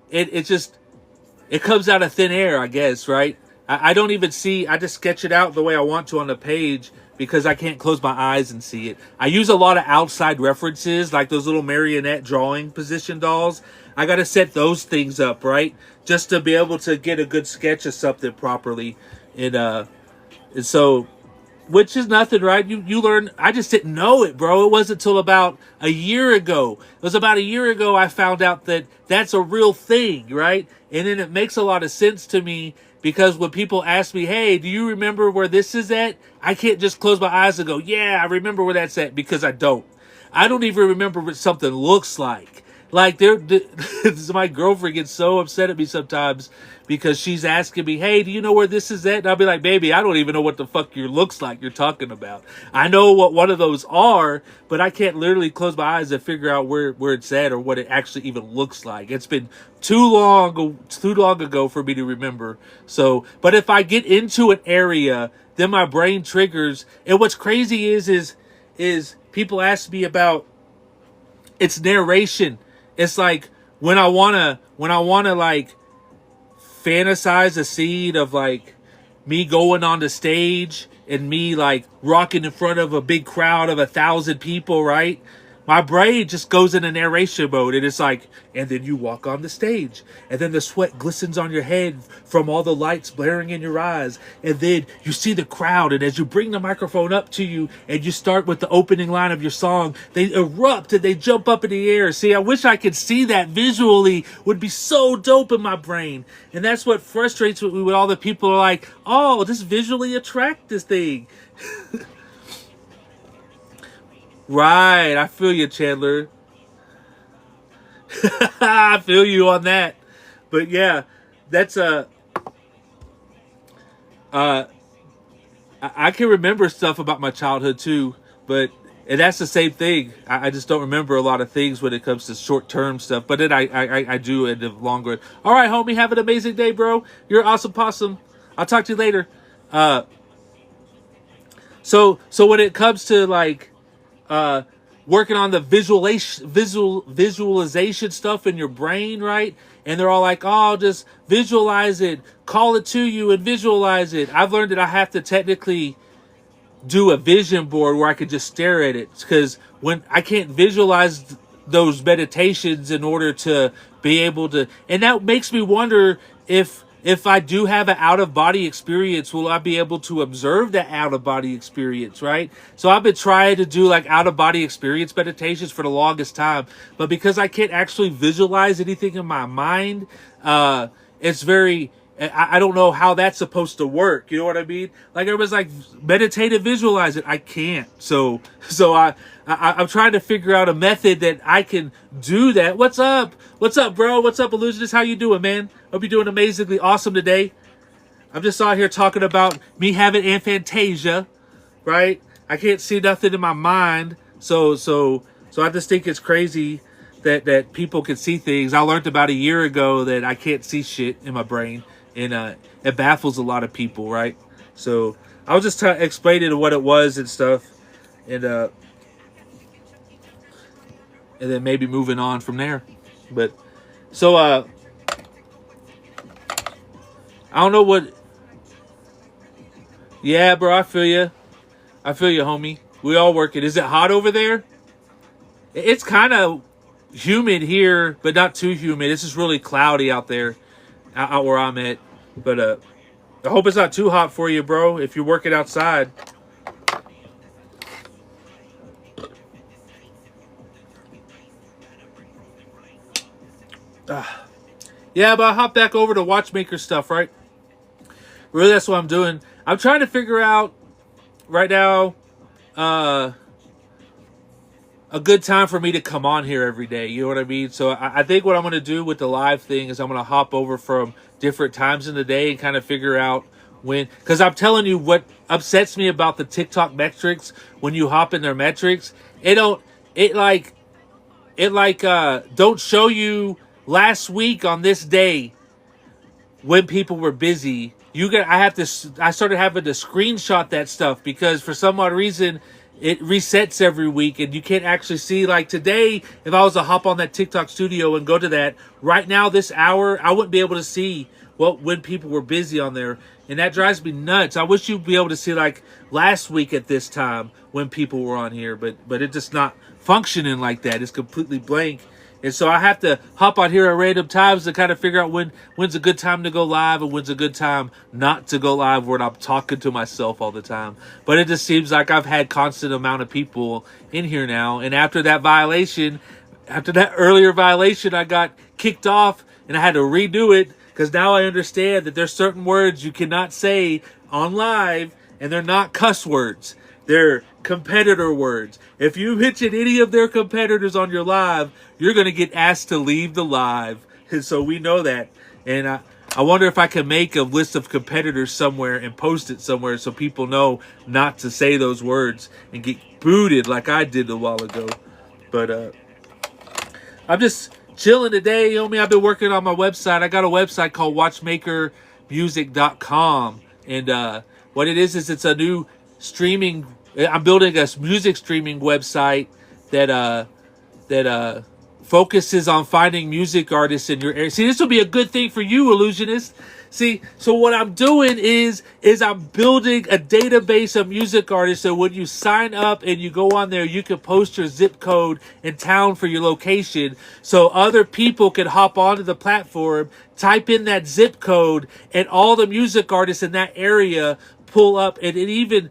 It comes out of thin air, I guess, right? I don't even see, I just sketch it out the way I want to on the page, because I can't close my eyes and see it. I use a lot of outside references, like those little marionette drawing position dolls. I got to set those things up, right? Just to be able to get a good sketch of something properly. And so, which is nothing, right? You learn. I just didn't know it, bro. It wasn't until about a year ago. It was about a year ago I found out that that's a real thing, right? And then it makes a lot of sense to me because when people ask me, hey, do you remember where this is at? I can't just close my eyes and go, yeah, I remember where that's at, because I don't. I don't even remember what something looks like. Like, my girlfriend gets so upset at me sometimes because she's asking me, hey, do you know where this is at? And I'll be like, baby, I don't even know what the fuck your looks like you're talking about. I know what one of those are, but I can't literally close my eyes and figure out where it's at or what it actually even looks like. It's been too long ago for me to remember. So, but if I get into an area, then my brain triggers. And what's crazy is people ask me about its narration. It's like when I wanna like fantasize a scene of like me going on the stage and me like rocking in front of a big crowd of 1,000 people, right? My brain just goes into narration mode, and it's like, and then you walk on the stage, and then the sweat glistens on your head from all the lights blaring in your eyes, and then you see the crowd, and as you bring the microphone up to you, and you start with the opening line of your song, they erupt and they jump up in the air. See, I wish I could see that visually. Would be so dope in my brain. And that's what frustrates me with all the people who are like, oh, just visually attract this thing. Right, I feel you, Chandler. I feel you on that. But yeah, that's I can remember stuff about my childhood too, and that's the same thing. I just don't remember a lot of things when it comes to short-term stuff, but then I do in the long run. All right, homie, have an amazing day, bro. You're an awesome possum. I'll talk to you later. So when it comes to like working on the visualization stuff in your brain, right? And they're all like, oh, just visualize it, call it to you and visualize it. I've learned that I have to technically do a vision board where I could just stare at it, because when I can't visualize those meditations in order to be able to, and that makes me wonder if I do have an out-of-body experience, will I be able to observe that out-of-body experience, right? So I've been trying to do like out-of-body experience meditations for the longest time, but because I can't actually visualize anything in my mind, it's very, I don't know how that's supposed to work. You know what I mean? Like everybody's like, meditate and visualize it. I can't. So I'm trying to figure out a method that I can do that. What's up? What's up, bro? What's up, Illusionist? How you doing, man? Hope you're doing amazingly awesome today. I'm just out here talking about me having aphantasia, right? I can't see nothing in my mind. So I just think it's crazy that people can see things. I learned about a year ago that I can't see shit in my brain, and it baffles a lot of people, right? So I was just explaining what it was and stuff, and then maybe moving on from there. But so I don't know what. Yeah, bro, I feel you. I feel you, homie. We all work it. Is it hot over there? It's kind of humid here, but not too humid. It's just really cloudy out there, out where I'm at. But I hope it's not too hot for you, bro, if you're working outside. Yeah, but I hop back over to watchmaker stuff, right? Really, that's what I'm doing. I'm trying to figure out right now a good time for me to come on here every day. You know what I mean? So I think what I'm going to do with the live thing is I'm going to hop over from different times in the day and kind of figure out when, because I'm telling you what upsets me about the TikTok metrics. When you hop in their metrics, don't show you last week on this day when people were busy. I started having to screenshot that stuff because for some odd reason it resets every week and you can't actually see. Like today, if I was to hop on that TikTok studio and go to that right now, this hour, I wouldn't be able to see when people were busy on there. And that drives me nuts. I wish you'd be able to see like last week at this time when people were on here, but it's just not functioning like that. It's completely blank. And so I have to hop on here at random times to kind of figure out when's a good time to go live and when's a good time not to go live when I'm talking to myself all the time. But it just seems like I've had constant amount of people in here now. And after that earlier violation, I got kicked off and I had to redo it. because now I understand that there's certain words you cannot say on live, and they're not cuss words. They're competitor words. If you mention any of their competitors on your live, you're going to get asked to leave the live. And so we know that. And I wonder if I can make a list of competitors somewhere and post it somewhere so people know not to say those words and get booted like I did a while ago. But I'm just chilling today. You know me, I've been working on my website. I got a website called watchmakermusic.com. And what it is it's a new streaming. I'm building a music streaming website that focuses on finding music artists in your area. See, this will be a good thing for you, illusionist. See, so what I'm doing is I'm building a database of music artists. So when you sign up and you go on there, you can post your zip code and town for your location, so other people can hop onto the platform, type in that zip code, and all the music artists in that area pull up. And it even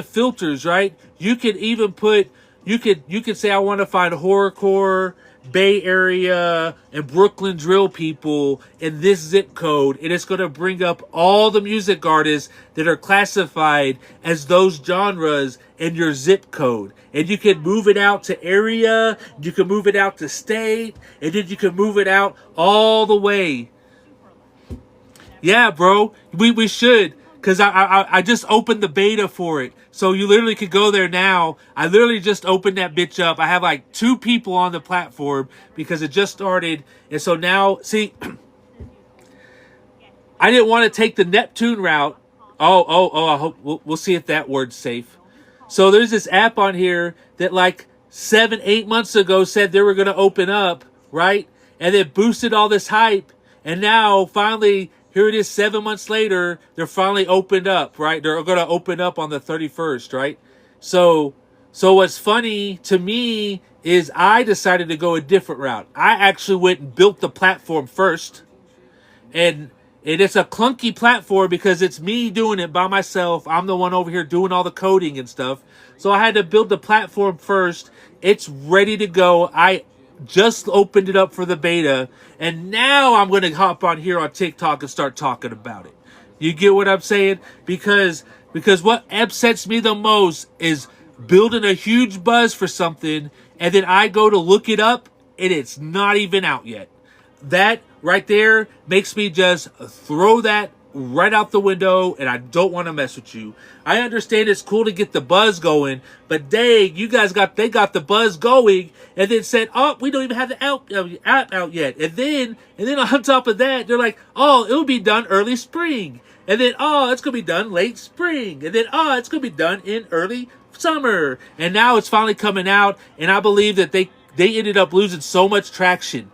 filters, right? You could even put you could say I want to find horrorcore, Bay Area, and Brooklyn drill people in this zip code, and it's going to bring up all the music artists that are classified as those genres in your zip code. And you can move it out to area, you can move it out to state, and then you can move it out all the way. Yeah, bro, we should. Because I just opened the beta for it. So you literally could go there now. I literally just opened that bitch up. I have like 2 people on the platform because it just started. And so now, see, I didn't want to take the Neptune route. I hope we'll see if that word's safe. So there's this app on here that like 7-8 months ago said they were going to open up, right? And it boosted all this hype. And now finally, here it is 7 months later, they're finally opened up, right? They're going to open up on the 31st, right? So what's funny to me is I decided to go a different route. I actually went and built the platform first. And it's a clunky platform because it's me doing it by myself. I'm the one over here doing all the coding and stuff. So I had to build the platform first. It's ready to go. I just opened it up for the beta, and now I'm going to hop on here on TikTok and start talking about it. You get what I'm saying? Because what upsets me the most is building a huge buzz for something, and then I go to look it up, and it's not even out yet. That right there makes me just throw that right out the window, and I don't want to mess with you. I understand it's cool to get the buzz going, but dang, you guys got the buzz going, and then said, oh, we don't even have the app out yet. And then on top of that, they're like, oh, it'll be done early spring. And then, oh, it's going to be done late spring. And then, oh, it's going to be done in early summer. And now it's finally coming out, and I believe that they ended up losing so much traction.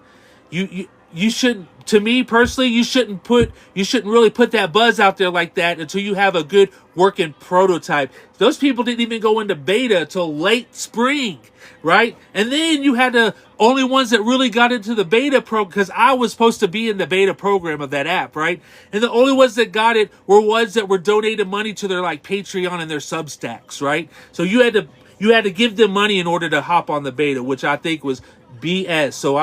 You shouldn't, to me personally, you shouldn't really put that buzz out there like that until you have a good working prototype. Those people didn't even go into beta till late spring, right? And then you had the only ones that really got into the beta because I was supposed to be in the beta program of that app, right? And the only ones that got it were ones that were donating money to their like Patreon and their Substacks, right? So you had to give them money in order to hop on the beta, which I think was BS. So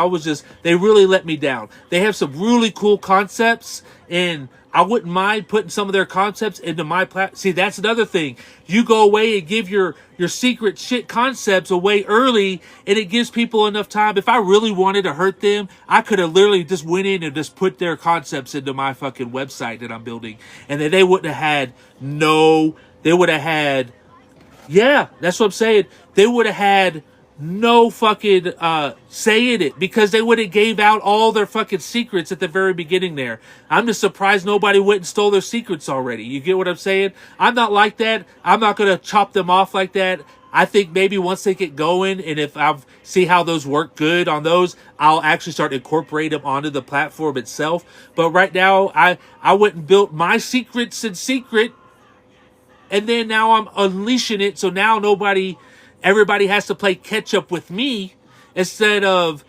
they really let me down. They have some really cool concepts, and I wouldn't mind putting some of their concepts into my platform. See, that's another thing. You go away and give your secret shit concepts away early, and it gives people enough time. If I really wanted to hurt them, I could have literally just went in and just put their concepts into my fucking website that I'm building, and then they would have had, yeah, that's what I'm saying. They would have had no fucking say in it, because they would have gave out all their fucking secrets at the very beginning there. I'm just surprised nobody went and stole their secrets already. You get what I'm saying? I'm not like that. I'm not going to chop them off like that. I think maybe once they get going, and if I see how those work good on those, I'll actually start incorporating them onto the platform itself. But right now, I went and built my secrets in secret, and then now I'm unleashing it, so now everybody has to play catch up with me instead of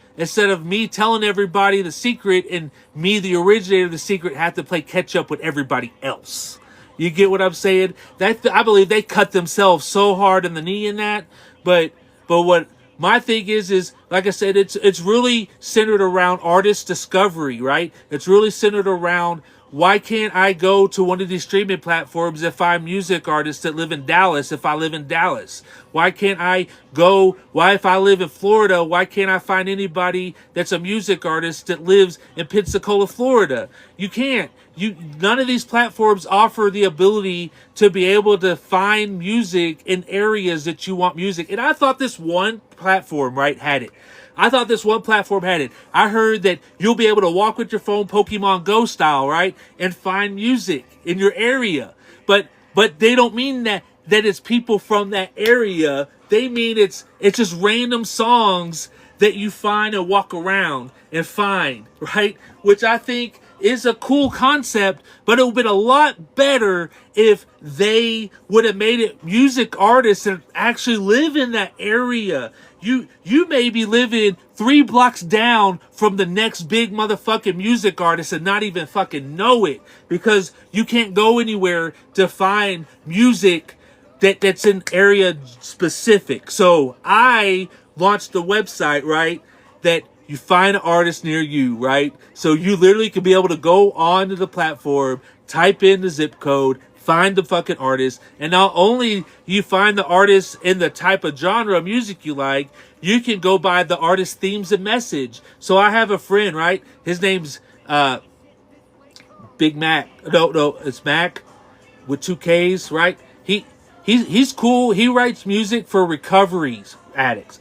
me telling everybody the secret, and me, the originator of the secret, have to play catch up with everybody else. You get what I'm saying? I believe they cut themselves so hard in the knee in that. But what my thing is like I said, it's really centered around artist discovery, right? It's really centered around, why can't I go to one of these streaming platforms if I'm music artists that live in Dallas, if I live in Dallas? Why can't I go, why if I live in Florida, why can't I find anybody that's a music artist that lives in Pensacola, Florida? You can't. None of these platforms offer the ability to be able to find music in areas that you want music. And I thought this one platform, right, had it. I thought this one platform had it. I heard that you'll be able to walk with your phone Pokemon Go style, right? And find music in your area. But they don't mean that it's people from that area. They mean it's just random songs that you find and walk around and find, right? Which I think is a cool concept, but it would have been a lot better if they would have made it music artists that actually live in that area. You may be living 3 blocks down from the next big motherfucking music artist and not even fucking know it, because you can't go anywhere to find music that's in area specific. So I launched the website, right, that you find an artist near you, right? So you literally could be able to go onto the platform, type in the zip code, find the fucking artist, and not only you find the artist in the type of genre of music you like, you can go by the artist themes and message. So I have a friend, right? His name's Big Mac. No, it's Mac with 2 K's, right? He's cool. He writes music for recoveries addicts.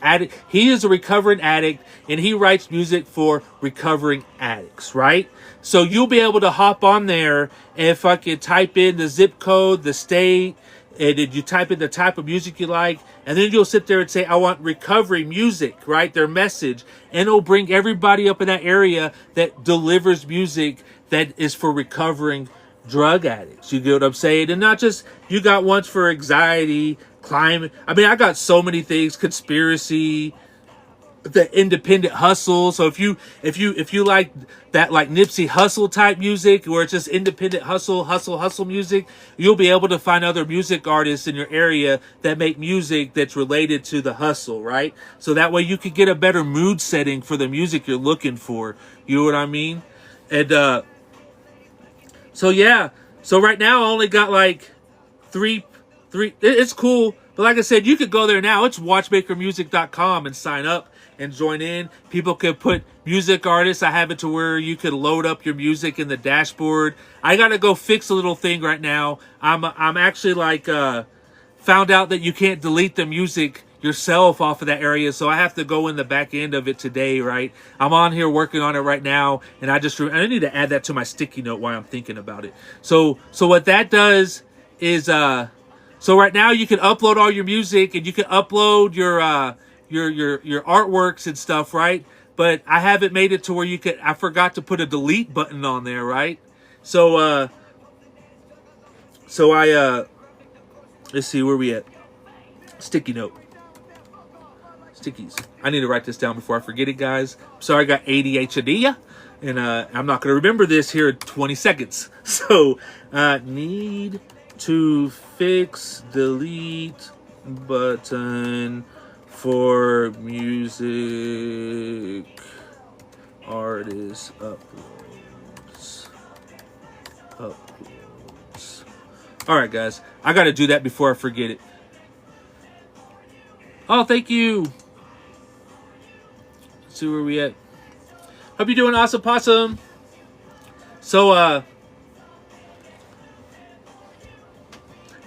He is a recovering addict, and he writes music for recovering addicts, right? So you'll be able to hop on there and fucking type in the zip code, the state, and then you type in the type of music you like, and then you'll sit there and say, I want recovery music, right? Their message. And it'll bring everybody up in that area that delivers music that is for recovering drug addicts. You get what I'm saying? And not just, you got ones for anxiety, climate. I mean, I got so many things, conspiracy, the independent hustle. So if you like that, like Nipsey Hussle type music, where it's just independent hustle music, you'll be able to find other music artists in your area that make music that's related to the hustle, right? So that way you can get a better mood setting for the music you're looking for. You know what I mean? And so yeah, so right now I only got like three. It's cool, but like I said, you could go there now. It's watchmakermusic.com and sign up and join in. People could put music artists. I have it to where you could load up your music in the dashboard. I gotta go fix a little thing right now. I'm actually like found out that you can't delete the music yourself off of that area, so I have to go in the back end of it today, right? I'm on here working on it right now, and I need to add that to my sticky note while I'm thinking about it. So what that does is so right now you can upload all your music, and you can upload your artworks and stuff, right? But I haven't made it to where I forgot to put a delete button on there, right? So I let's see, where we at? Sticky note. Stickies. I need to write this down before I forget it, guys. Sorry, I got ADHD, and I'm not going to remember this here in 20 seconds. So, need to fix delete button for music artist uploads. All right, guys. I got to do that before I forget it. Oh, thank you. Let's see where we at. Hope you're doing awesome, possum. So,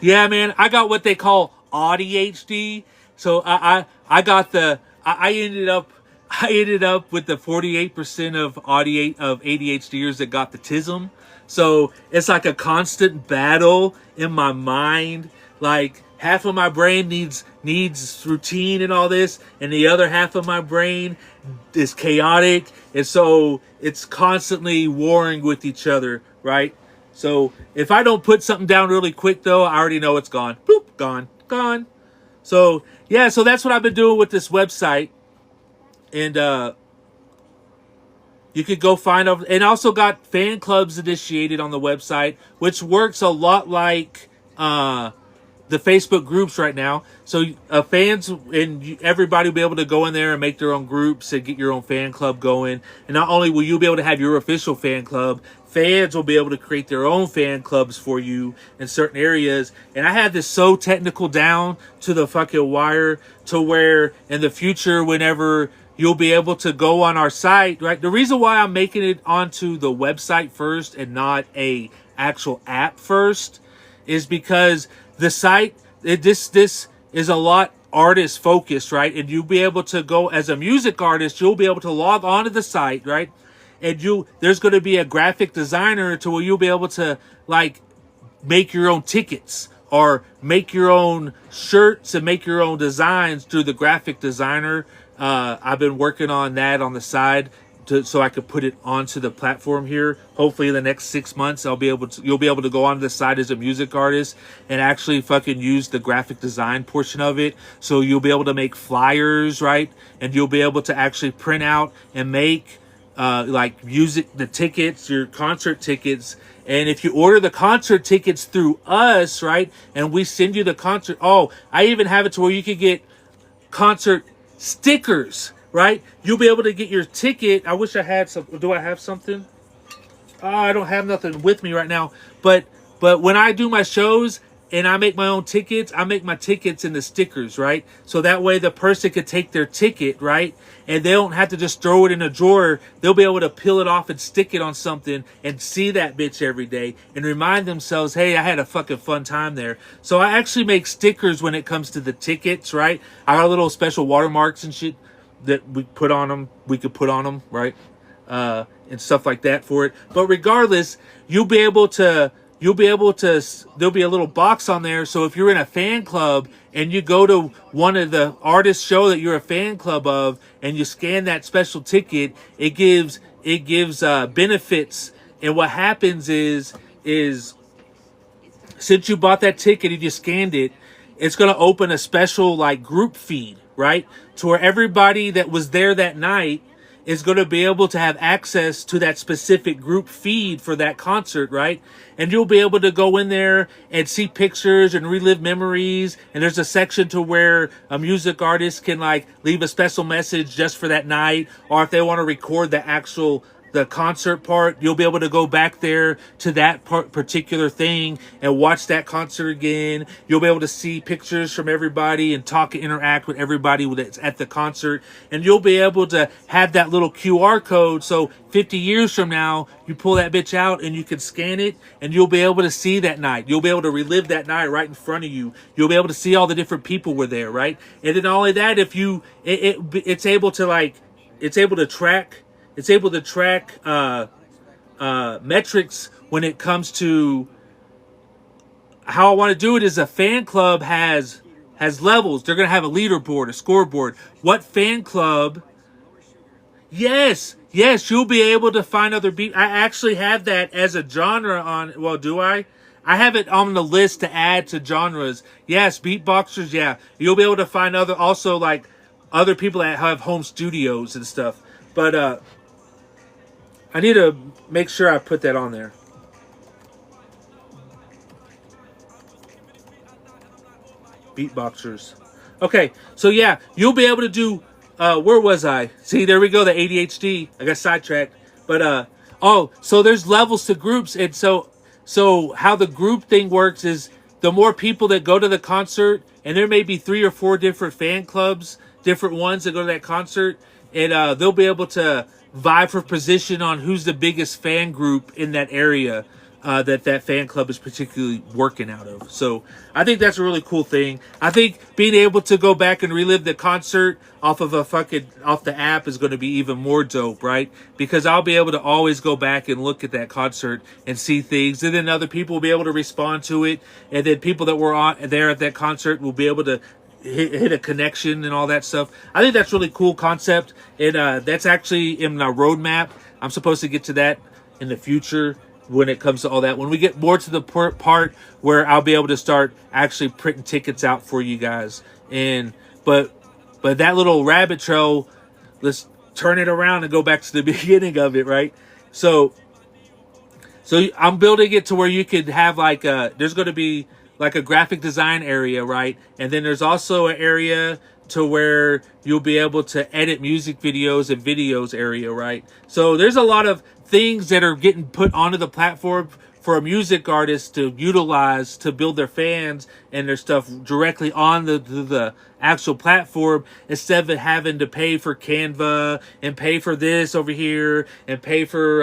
yeah, man, I got what they call ADHD. So I ended up with the 48% of ADHDers that got the tism. So it's like a constant battle in my mind. Like, half of my brain needs routine and all this, and the other half of my brain is chaotic, and so it's constantly warring with each other, right? So if I don't put something down really quick, though, I already know it's gone. Boop, gone. So yeah, so that's what I've been doing with this website, and you could go find out, and also got fan clubs initiated on the website, which works a lot like the Facebook groups right now. So fans and everybody will be able to go in there and make their own groups and get your own fan club going. And not only will you be able to have your official fan club, fans will be able to create their own fan clubs for you in certain areas. And I have this so technical down to the fucking wire to where in the future, whenever you'll be able to go on our site, right? The reason why I'm making it onto the website first and not a actual app first is because the site, this is a lot artist focused, right? And you'll be able to go as a music artist, you'll be able to log onto the site, right? And there's going to be a graphic designer to where you'll be able to like make your own tickets or make your own shirts and make your own designs through the graphic designer. I've been working on that on the side so I could put it onto the platform here. Hopefully in the next 6 months, you'll be able to go onto the site as a music artist and actually fucking use the graphic design portion of it. So you'll be able to make flyers, right? And you'll be able to actually print out and make like music, the tickets, your concert tickets. And if you order the concert tickets through us, right? And we send you the concert. Oh, I even have it to where you could get concert stickers, right? You'll be able to get your ticket. I wish I had some. Do I have something? I don't have nothing with me right now. But when I do my shows and I make my own tickets, I make my tickets into stickers, right? So that way the person could take their ticket, right? And they don't have to just throw it in a drawer. They'll be able to peel it off and stick it on something and see that bitch every day and remind themselves, hey, I had a fucking fun time there. So I actually make stickers when it comes to the tickets, right? I got little special watermarks and shit that we could put on them, right? And stuff like that for it. But regardless, there'll be a little box on there. So if you're in a fan club and you go to one of the artists' show that you're a fan club of and you scan that special ticket, it gives benefits. And what happens is since you bought that ticket and you scanned it, it's going to open a special like group feed, right? To where everybody that was there that night is going to be able to have access to that specific group feed for that concert, right? And you'll be able to go in there and see pictures and relive memories. And there's a section to where a music artist can like leave a special message just for that night. Or if they want to record the concert part, you'll be able to go back there to that particular thing and watch that concert again. You'll be able to see pictures from everybody and talk and interact with everybody that's at the concert. And you'll be able to have that little QR code. So 50 years from now, you pull that bitch out and you can scan it and you'll be able to see that night. You'll be able to relive that night right in front of you. You'll be able to see all the different people were there, right? And then not only that, if it's able to track metrics when it comes to how I want to do it. Is a fan club has levels. They're going to have a leaderboard, a scoreboard. What fan club? Yes, you'll be able to find other beat. I actually have that as a genre on. Well, do I? I have it on the list to add to genres. Yes, beatboxers. Yeah, you'll be able to find other people that have home studios and stuff. But I need to make sure I put that on there. Beatboxers. Okay, so yeah, you'll be able to do. Where was I? See, there we go. The ADHD. I got sidetracked. But so there's levels to groups, and so how the group thing works is the more people that go to the concert, and there may be 3 or 4 different fan clubs, different ones that go to that concert, and they'll be able to vie for position on who's the biggest fan group in that area that fan club is particularly working out of. So I think that's a really cool thing. I think being able to go back and relive the concert off the app is going to be even more dope, right? Because I'll be able to always go back and look at that concert and see things, and then other people will be able to respond to it, and then people that were there at that concert will be able to hit a connection and all that stuff. I think that's really cool concept, and that's actually in my roadmap. I'm supposed to get to that in the future when it comes to all that. When we get more to the part where I'll be able to start actually printing tickets out for you guys. But that little rabbit trail, let's turn it around and go back to the beginning of it, right? So I'm building it to where you could have there's going to be like a graphic design area, right? And then there's also an area to where you'll be able to edit music videos and videos area, right? So there's a lot of things that are getting put onto the platform for a music artist to utilize to build their fans and their stuff directly on the actual platform, instead of having to pay for Canva and pay for this over here and pay for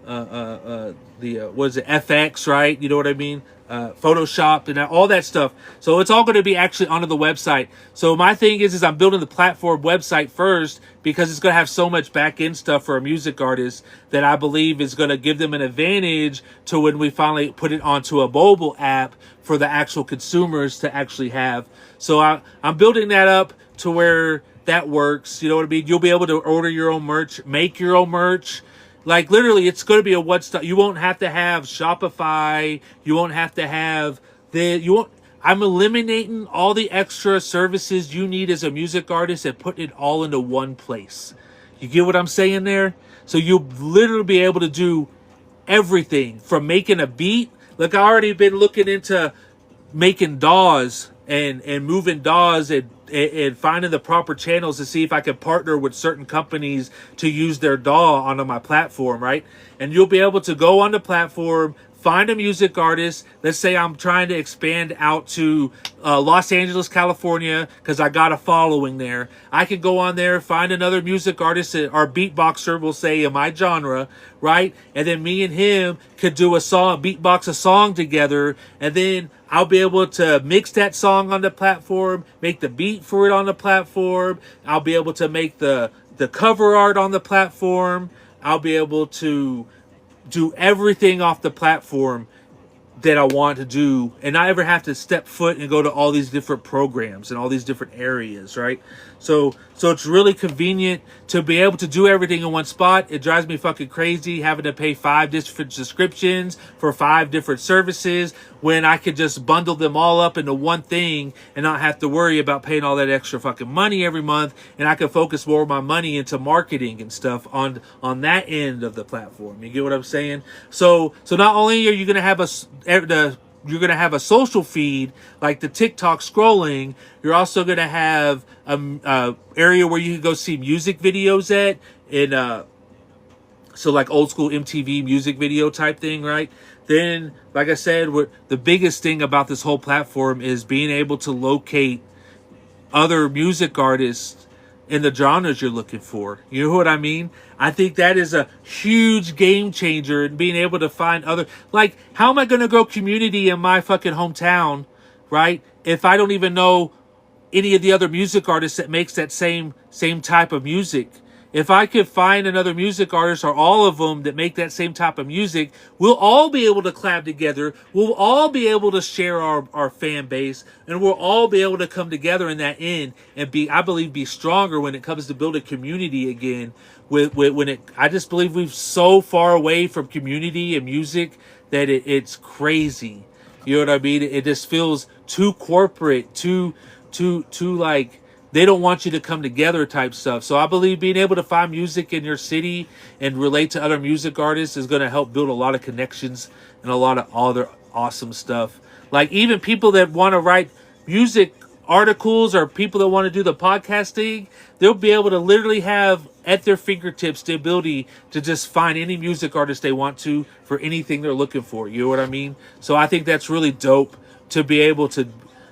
what is it, FX, right? You know what I mean? Photoshop and all that stuff. So it's all going to be actually onto the website. So my thing is I'm building the platform website first, because it's going to have so much back end stuff for a music artist that I believe is going to give them an advantage to when we finally put it onto a mobile app for the actual consumers to actually have. So I'm building that up to where that works. You know what I mean? You'll be able to order your own merch, make your own merch. Like, literally, it's going to be a one-stop. You won't have to have Shopify. You won't have to have I'm eliminating all the extra services you need as a music artist and putting it all into one place. You get what I'm saying there? So you'll literally be able to do everything from making a beat. Like, I already been looking into making DAWs and moving DAWs and finding the proper channels to see if I can partner with certain companies to use their DAW onto my platform, right? And you'll be able to go on the platform, find a music artist. Let's say I'm trying to expand out to Los Angeles, California, because I got a following there. I can go on there, find another music artist or beatboxer, we'll say, in my genre, right? And then me and him could do a song, beatbox a song together, and then I'll be able to mix that song on the platform, make the beat for it on the platform. I'll be able to make the cover art on the platform. I'll be able to do everything off the platform that I want to do, and not ever have to step foot and go to all these different programs and all these different areas, right? So it's really convenient to be able to do everything in one spot. It drives me fucking crazy having to pay 5 different subscriptions for 5 different services when I could just bundle them all up into one thing and not have to worry about paying all that extra fucking money every month, and I can focus more of my money into marketing and stuff on that end of the platform. You get what I'm saying? So not only are you going to have you're going to have a social feed like the TikTok scrolling, you're also going to have a area where you can go see music videos at, in so like old school MTV music video type thing, right? Then, like I said, the biggest thing about this whole platform is being able to locate other music artists in the genres you're looking for. You know what I mean? I think that is a huge game changer in being able to find other, like, how am I going to grow community in my fucking hometown, right? If I don't even know any of the other music artists that makes that same type of music. If I could find another music artist or all of them that make that same type of music, we'll all be able to collab together. We'll all be able to share our fan base, and we'll all be able to come together in that end and I believe, be stronger when it comes to building community again. I just believe we've so far away from community and music that it's crazy. You know what I mean? It just feels too corporate, too like, they don't want you to come together type stuff. So I believe being able to find music in your city and relate to other music artists is going to help build a lot of connections and a lot of other awesome stuff. Like, even people that want to write music articles or people that want to do the podcasting, they'll be able to literally have at their fingertips the ability to just find any music artist they want to for anything they're looking for. You know what I mean? So I think that's really dope to be able to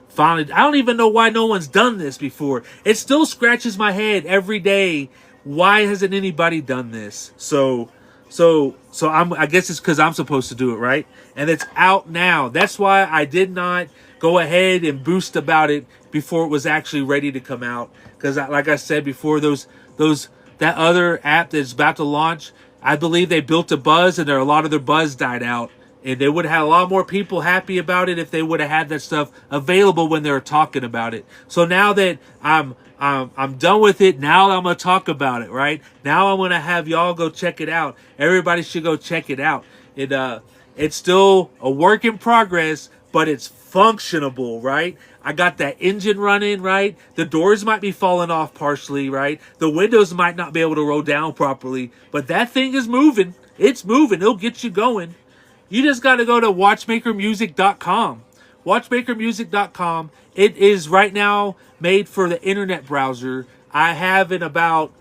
finally. I don't even know why no one's done this before. It still scratches my head every day. Why hasn't anybody done this? So I guess it's because I'm supposed to do it, right? And it's out now. That's why I did not go ahead and boost about it before it was actually ready to come out. Because, like I said before, that other app that's about to launch, I believe they built a buzz, and a lot of their buzz died out. And they would have had a lot more people happy about it if they would have had that stuff available when they were talking about it. So now that I'm done with it, now I'm going to talk about it, right? Now I'm going to have y'all go check it out. Everybody should go check it out. It's still a work in progress, but it's functionable, right? I got that engine running, right? The doors might be falling off partially, right? The windows might not be able to roll down properly, but that thing is moving. It's moving. It'll get you going. You just got to go to watchmakermusic.com. Watchmakermusic.com. It is right now made for the internet browser. I have in about,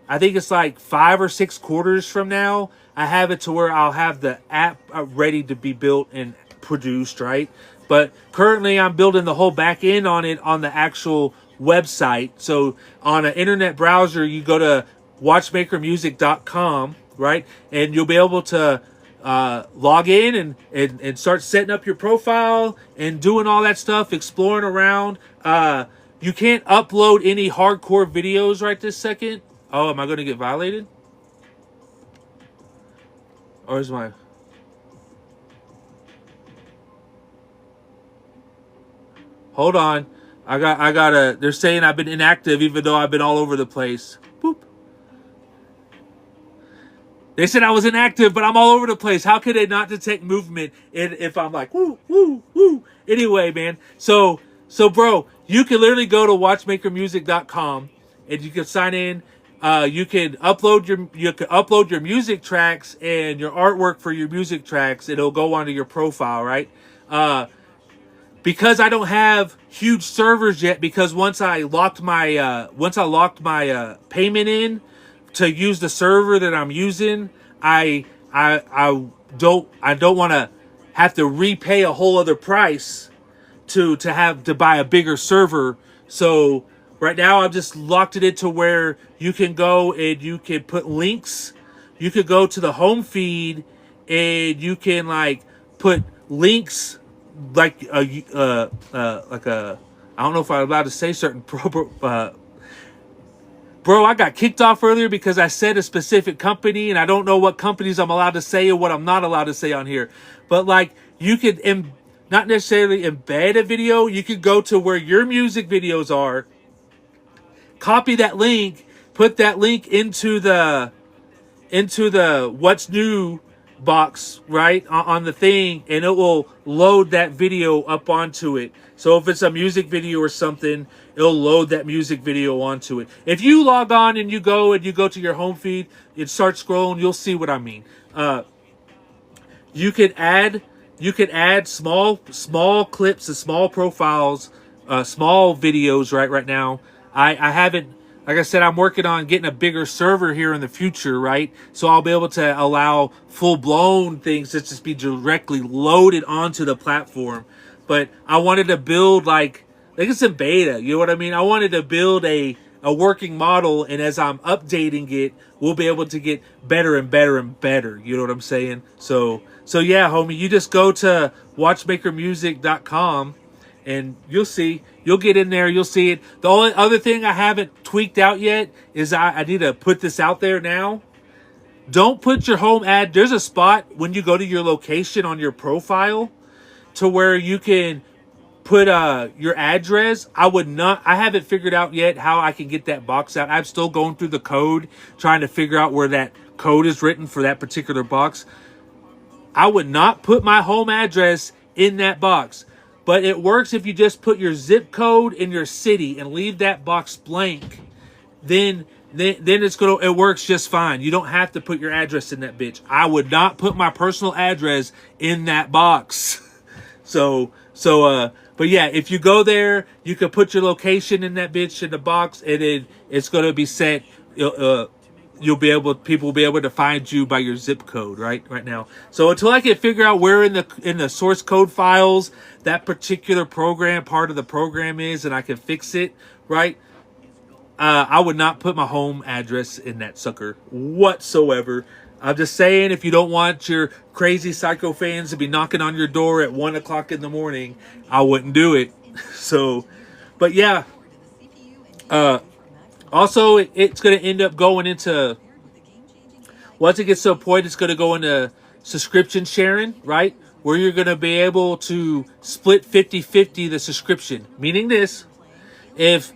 I think it's like 5 or 6 quarters from now, I have it to where I'll have the app ready to be built and produced, right? But currently I'm building the whole back end on it on the actual website. So on an internet browser, you go to watchmakermusic.com, right? And you'll be able to log in and start setting up your profile and doing all that stuff, exploring around. You can't upload any hardcore videos right this second. Oh, am I going to get violated? Or is my... Hold on. I gotta... They're saying I've been inactive even though I've been all over the place. Boop. They said I was inactive, but I'm all over the place. How could they not detect movement if I'm like, woo, woo, woo? Anyway, man. So, bro, you can literally go to watchmakermusic.com and you can sign in. You can upload your music tracks and your artwork for your music tracks. It'll go onto your profile, right? Because I don't have huge servers yet, because once I locked my payment in to use the server that I'm using, I don't want to have to repay a whole other price to buy a bigger server. So right now I've just locked it into where you can go and you can put links. You could go to the home feed and you can like put links like a I don't know if I'm allowed to say certain bro, I got kicked off earlier because I said a specific company, and I don't know what companies I'm allowed to say or what I'm not allowed to say on here. But like, you could not necessarily embed a video. You could go to where your music videos are, copy that link, put that link into the what's new box, right, on the thing, and it will load that video up onto it. So if it's a music video or something, it'll load that music video onto it. If you log on and you go to your home feed and start scrolling, you'll see what I mean. You can add small clips and small profiles, small videos right now. I haven't, like I said, I'm working on getting a bigger server here in the future, right? So I'll be able to allow full-blown things to just be directly loaded onto the platform. But I wanted to build like it's in beta, you know what I mean? I wanted to build a working model, and as I'm updating it, we'll be able to get better and better and better. You know what I'm saying? So yeah, homie, you just go to watchmakermusic.com and you'll see. You'll get in there, you'll see it. The only other thing I haven't tweaked out yet is I need to put this out there now. Don't put your home ad. There's a spot when you go to your location on your profile to where you can put your address. I haven't figured out yet how I can get that box out. I'm still going through the code, trying to figure out where that code is written for that particular box. I would not put my home address in that box. But it works if you just put your zip code in your city and leave that box blank. Then it works just fine. You don't have to put your address in that bitch. I would not put my personal address in that box. But yeah, if you go there, you can put your location in that bitch in the box, and it's gonna be set. People will be able to find you by your zip code right now. So until I can figure out where in the source code files that particular part of the program is, and I can fix it, right? I would not put my home address in that sucker whatsoever. I'm just saying, if you don't want your crazy psycho fans to be knocking on your door at 1 o'clock in the morning, I wouldn't do it. So, but yeah. Also, it's going to end up going into, once it gets to a point, it's going to go into subscription sharing, right? Where you're going to be able to split 50-50 the subscription. Meaning this, if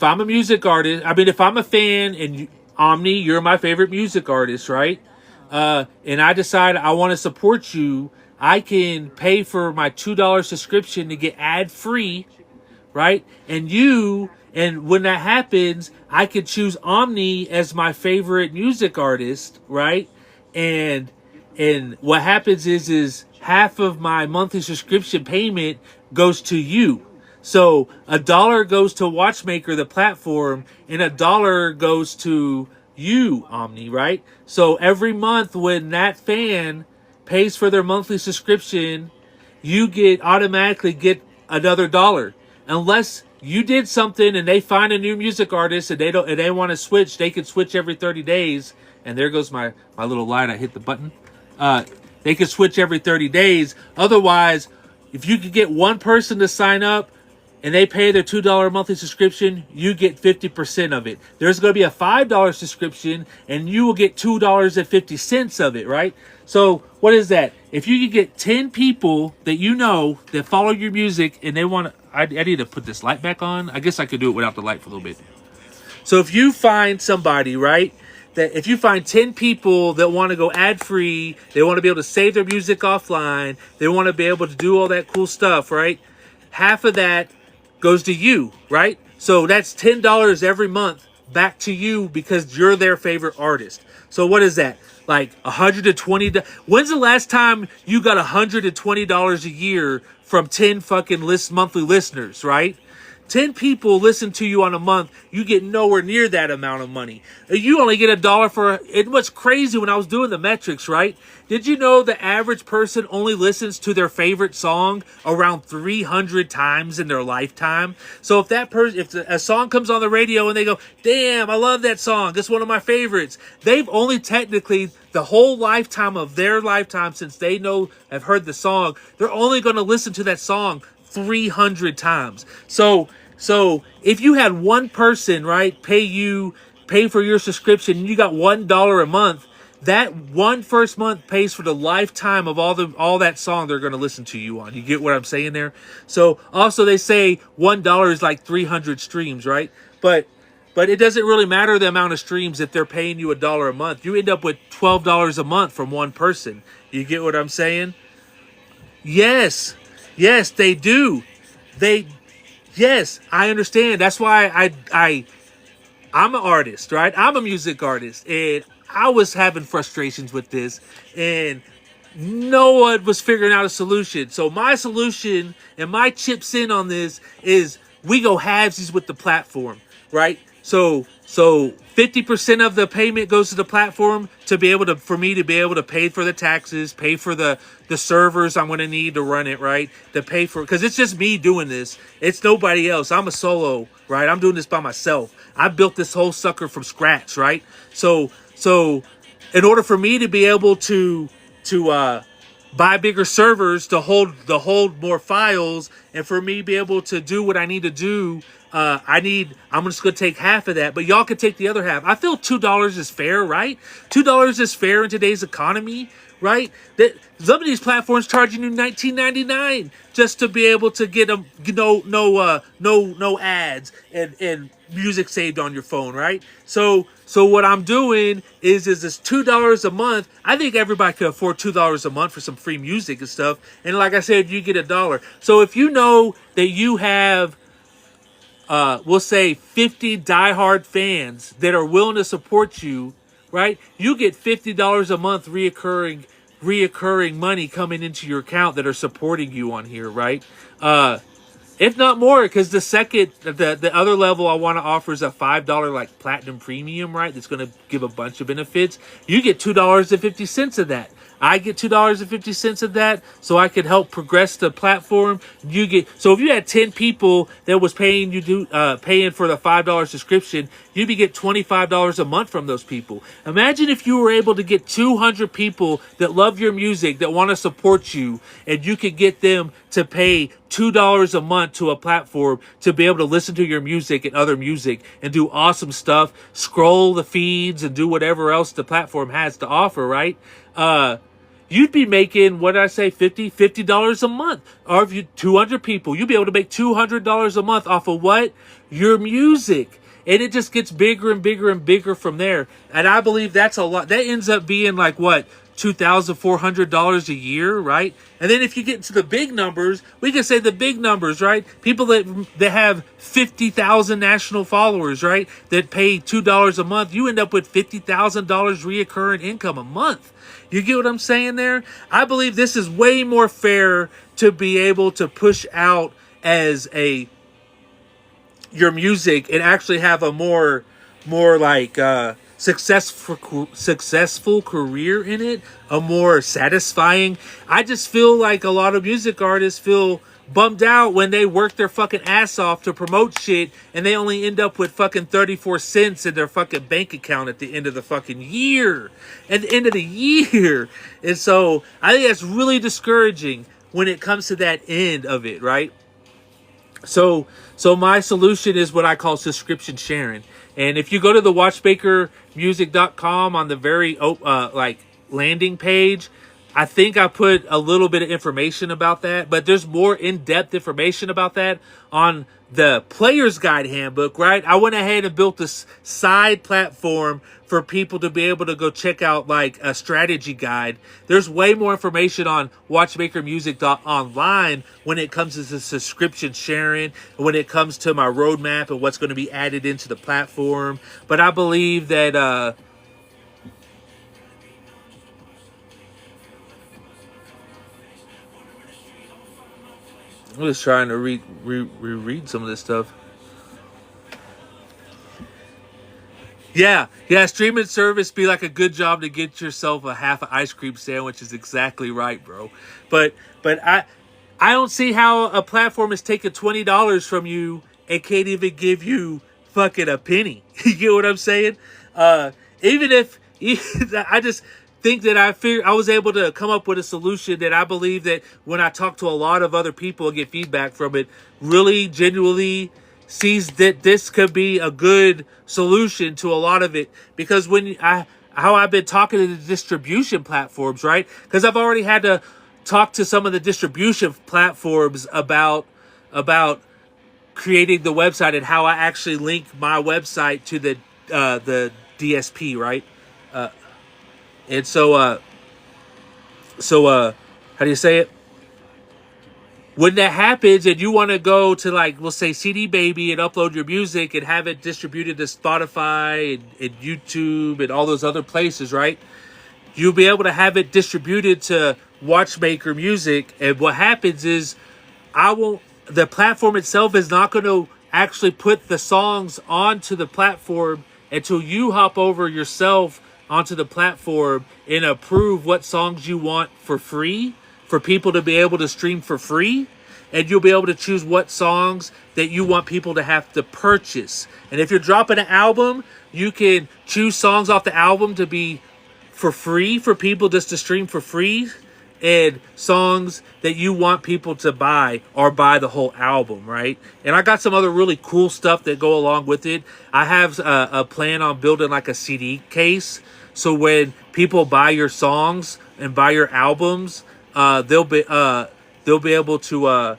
I'm a music artist, if I'm a fan and Omni, you're my favorite music artist, right? And I decide I want to support you, I can pay for my $2 subscription to get ad-free, right? And when that happens, I could choose Omni as my favorite music artist, right? And And what happens is half of my monthly subscription payment goes to you. So $1 goes to Watchmaker, the platform, and $1 goes to you, Omni, right? So every month when that fan pays for their monthly subscription, you get automatically get another dollar. Unless you did something and they find a new music artist and they want to switch, they can switch every 30 days. And there goes my little light. I hit the button. They can switch every 30 days. Otherwise, if you could get one person to sign up and they pay their $2 monthly subscription, you get 50% of it. There's going to be a $5 subscription and you will get $2.50 of it, right? So what is that? If you could get 10 people that you know that follow your music and they want to, I need to put this light back on. I guess I could do it without the light for a little bit. So if you find somebody, right, that if you find 10 people that want to go ad-free, they want to be able to save their music offline, they want to be able to do all that cool stuff, right? Half of that goes to you, right? So that's $10 every month back to you because you're their favorite artist. So what is that? Like $120. When's the last time you got $120 a year from 10 fucking monthly listeners, right? 10 people listen to you on a month, you get nowhere near that amount of money. You only get $1 for it. What's crazy when I was doing the metrics, right? Did you know the average person only listens to their favorite song around 300 times in their lifetime? So if that person, if a song comes on the radio and they go, damn, I love that song, that's one of my favorites, they've only technically the whole lifetime of their lifetime since they have heard the song, they're only going to listen to that song 300 times. So if you had one person, right, pay for your subscription, and you got $1 a month, that one first month pays for the lifetime of all that song they're going to listen to you on. You get what I'm saying there? So also they say $1 is like 300 streams, right? But it doesn't really matter the amount of streams if they're paying you $1 a month. You end up with $12 a month from one person. You get what I'm saying? Yes, they do. Yes, I understand. That's why I'm an artist, right? I'm a music artist, and I was having frustrations with this, and no one was figuring out a solution. So my solution and my chips in on this is we go halvesies with the platform, right? So 50% of the payment goes to the platform for me to be able to pay for the taxes, pay for the servers I'm going to need to run it, right? To pay for, because it's just me doing this. It's nobody else. I'm a solo, right? I'm doing this by myself. I built this whole sucker from scratch, right? So in order for me to be able to buy bigger servers to hold more files, and for me to be able to do what I need to do, I'm just going to take half of that, but y'all can take the other half. I feel $2 is fair, right? $2 is fair in today's economy, right? That some of these platforms charging you $19.99 just to be able to get them, no ads and music saved on your phone, right? So what I'm doing is this $2 a month. I think everybody could afford $2 a month for some free music and stuff. And like I said, you get $1. So if you know that you have we'll say 50 diehard fans that are willing to support you, right? You get $50 a month reoccurring money coming into your account that are supporting you on here, right? If not more, because the other level I want to offer is a $5 like platinum premium, right? That's going to give a bunch of benefits. You get $2.50 of that. I get $2.50 of that, so I could help progress the platform. So if you had 10 people that was paying for the $5 subscription, you'd be get $25 a month from those people. Imagine if you were able to get 200 people that love your music, that want to support you, and you could get them to pay $2 a month to a platform to be able to listen to your music and other music and do awesome stuff, scroll the feeds and do whatever else the platform has to offer, right? You'd be making, what did I say, $50 a month. Or if you 200 people, you'd be able to make $200 a month off of what? Your music. And it just gets bigger and bigger and bigger from there. And I believe that's a lot. That ends up being like what? $2,400 a year, right? And then if you get into the big numbers, we can say the big numbers, right? People that have 50,000 national followers, right? That pay $2 a month, you end up with $50,000 reoccurring income a month. You get what I'm saying there? I believe this is way more fair to be able to push out as your music and actually have a more like successful career in it, a more satisfying. I just feel like a lot of music artists feel bummed out when they work their fucking ass off to promote shit and they only end up with fucking 34 cents in their fucking bank account at the end of the fucking year. At the end of the year. And so I think that's really discouraging when it comes to that end of it, right? So my solution is what I call subscription sharing. And if you go to the watchmakermusic.com on the very landing page, I think I put a little bit of information about that, but there's more in-depth information about that on the Player's Guide Handbook, right? I went ahead and built this side platform for people to be able to go check out like a strategy guide. There's way more information on watchmakermusic.online when it comes to the subscription sharing, when it comes to my roadmap and what's going to be added into the platform. But I believe that I'm just trying to reread some of this stuff. Yeah, streaming service be like a good job to get yourself a half an ice cream sandwich is exactly right, bro. But I don't see how a platform is taking $20 from you and can't even give you fucking a penny. You get what I'm saying? Even if I just think that I was able to come up with a solution that I believe that when I talk to a lot of other people and get feedback from it, really genuinely sees that this could be a good solution to a lot of it. Because how I've been talking to the distribution platforms, right? Because I've already had to talk to some of the distribution platforms about creating the website and how I actually link my website to the DSP, right? And so how do you say it? When that happens and you want to go to like, we'll say CD Baby and upload your music and have it distributed to Spotify and YouTube and all those other places, right? You'll be able to have it distributed to Watchmaker Music. And what happens is the platform itself is not going to actually put the songs onto the platform until you hop over yourself onto the platform and approve what songs you want for free, for people to be able to stream for free. And you'll be able to choose what songs that you want people to have to purchase. And if you're dropping an album, you can choose songs off the album to be for free for people just to stream for free, and songs that you want people to buy or buy the whole album, right? And I got some other really cool stuff that go along with it. I have a plan on building like a CD case. So when people buy your songs and buy your albums, they'll be able to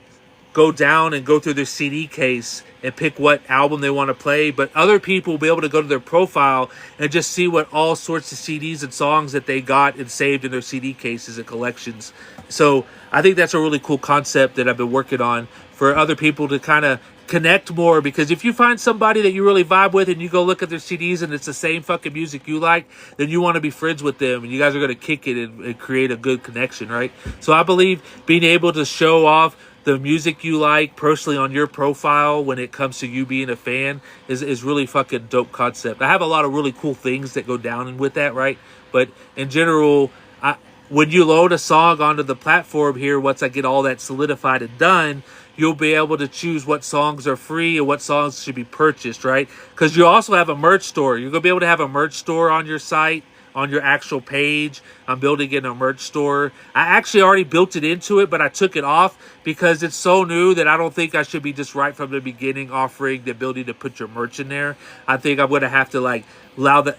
go down and go through their CD case and pick what album they want to play. But other people will be able to go to their profile and just see what all sorts of CDs and songs that they got and saved in their CD cases and collections. So I think that's a really cool concept that I've been working on for other people to kind of connect more. Because if you find somebody that you really vibe with and you go look at their CDs and it's the same fucking music you like, then you want to be friends with them and you guys are going to kick it and create a good connection, right? So I believe being able to show off the music you like personally on your profile when it comes to you being a fan is really fucking dope concept. I have a lot of really cool things that go down with that, right? But in general, when you load a song onto the platform here, once I get all that solidified and done, you'll be able to choose what songs are free and what songs should be purchased, right? Because you also have a merch store. You're going to be able to have a merch store on your site, on your actual page. I'm building in a merch store. I actually already built it into it, but I took it off because it's so new that I don't think I should be just right from the beginning offering the ability to put your merch in there. I think I'm going to have to like allow the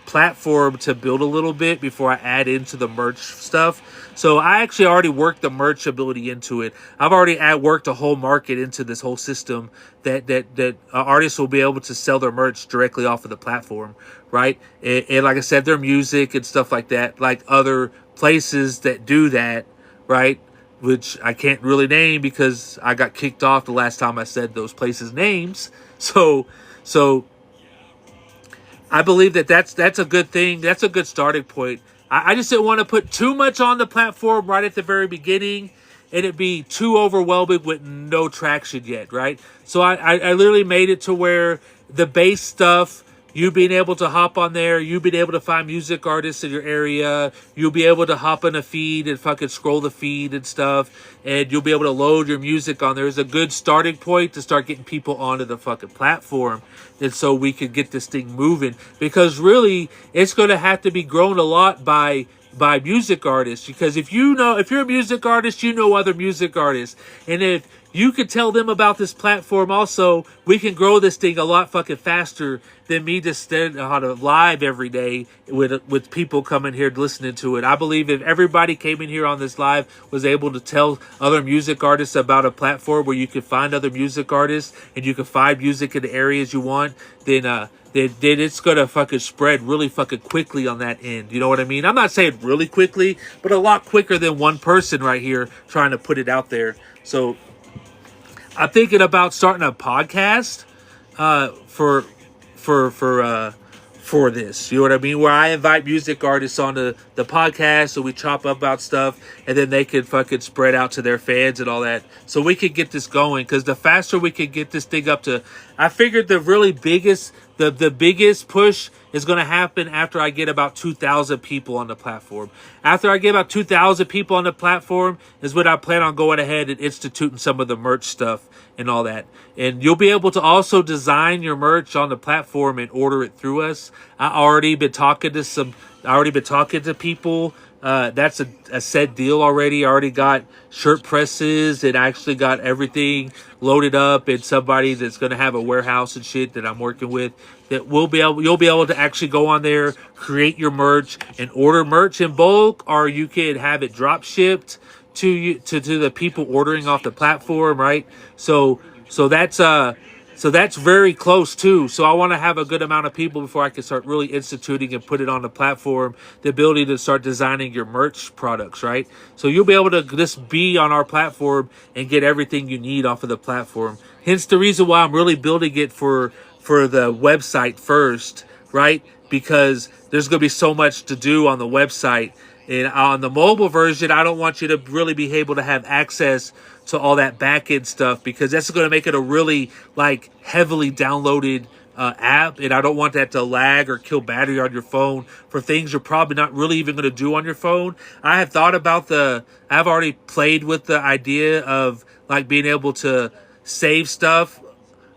platform to build a little bit before I add into the merch stuff. So I actually already worked the merch ability into it. I've already worked a whole market into this whole system that artists will be able to sell their merch directly off of the platform, right? And like I said, their music and stuff like that, like other places that do that, right? Which I can't really name because I got kicked off the last time I said those places' names. So I believe that's a good thing. That's a good starting point. I just didn't want to put too much on the platform right at the very beginning and it be too overwhelming with no traction yet, right? So I literally made it to where the base stuff, you being able to hop on there, you being able to find music artists in your area, you'll be able to hop on a feed and fucking scroll the feed and stuff, and you'll be able to load your music on there. Is a good starting point to start getting people onto the fucking platform, and so we could get this thing moving. Because really, it's going to have to be grown a lot by music artists. Because if you're a music artist, you know other music artists, and if you could tell them about this platform also, we can grow this thing a lot fucking faster than me just standing on a live every day with people coming here listening to it. I believe if everybody came in here on this live was able to tell other music artists about a platform where you could find other music artists and you can find music in the areas you want, then it's gonna fucking spread really fucking quickly on that end. You know what I mean? I'm not saying really quickly, but a lot quicker than one person right here trying to put it out there. So I'm thinking about starting a podcast for this. You know what I mean? Where I invite music artists on the podcast so we chop up about stuff and then they can fucking spread out to their fans and all that. So we could get this going, because the faster we can get this thing up to, I figured the really biggest push is going to happen after I get about 2,000 people on the platform. After I get about 2,000 people on the platform is when I plan on going ahead and instituting some of the merch stuff and all that. And you'll be able to also design your merch on the platform and order it through us. I already been talking to people. That's a set deal already. I already got shirt presses and actually got everything loaded up, and somebody that's going to have a warehouse and shit that I'm working with that you'll be able to actually go on there, create your merch and order merch in bulk, or you could have it drop shipped to you, to the people ordering off the platform, right? So that's very close too. So I want to have a good amount of people before I can start really instituting and put it on the platform, the ability to start designing your merch products, right? So you'll be able to just be on our platform and get everything you need off of the platform. Hence the reason why I'm really building it for the website first, right? Because there's going to be so much to do on the website. And on the mobile version, I don't want you to really be able to have access to all that back-end stuff, because that's going to make it a really heavily downloaded app, and I don't want that to lag or kill battery on your phone for things you're probably not really even going to do on your phone. I have thought about I've already played with the idea of being able to save stuff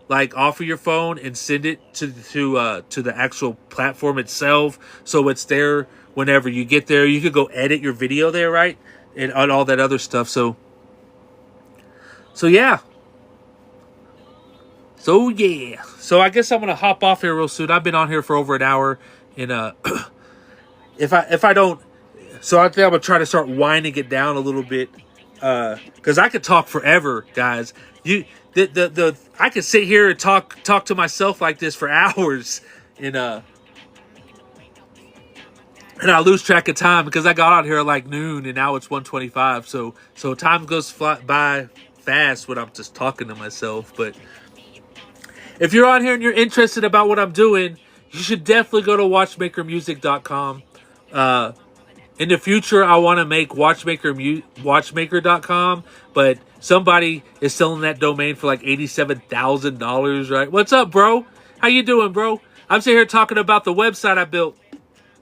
off of your phone and send it to the actual platform itself, so it's there whenever you get there. You could go edit your video there, right? And all that other stuff. So yeah. So I guess I'm gonna hop off here real soon. I've been on here for over an hour, and if I don't, so I think I'm gonna try to start winding it down a little bit, because I could talk forever, guys. I could sit here and talk to myself like this for hours, and I lose track of time because I got out here at noon and now it's 1:25. So time goes by fast when I'm just talking to myself. But if you're on here and you're interested about what I'm doing, you should definitely go to watchmakermusic.com. In the future, I want to make watchmaker.com, but somebody is selling that domain for $87,000, right? What's up, bro? How you doing, bro? I'm sitting here talking about the website I built.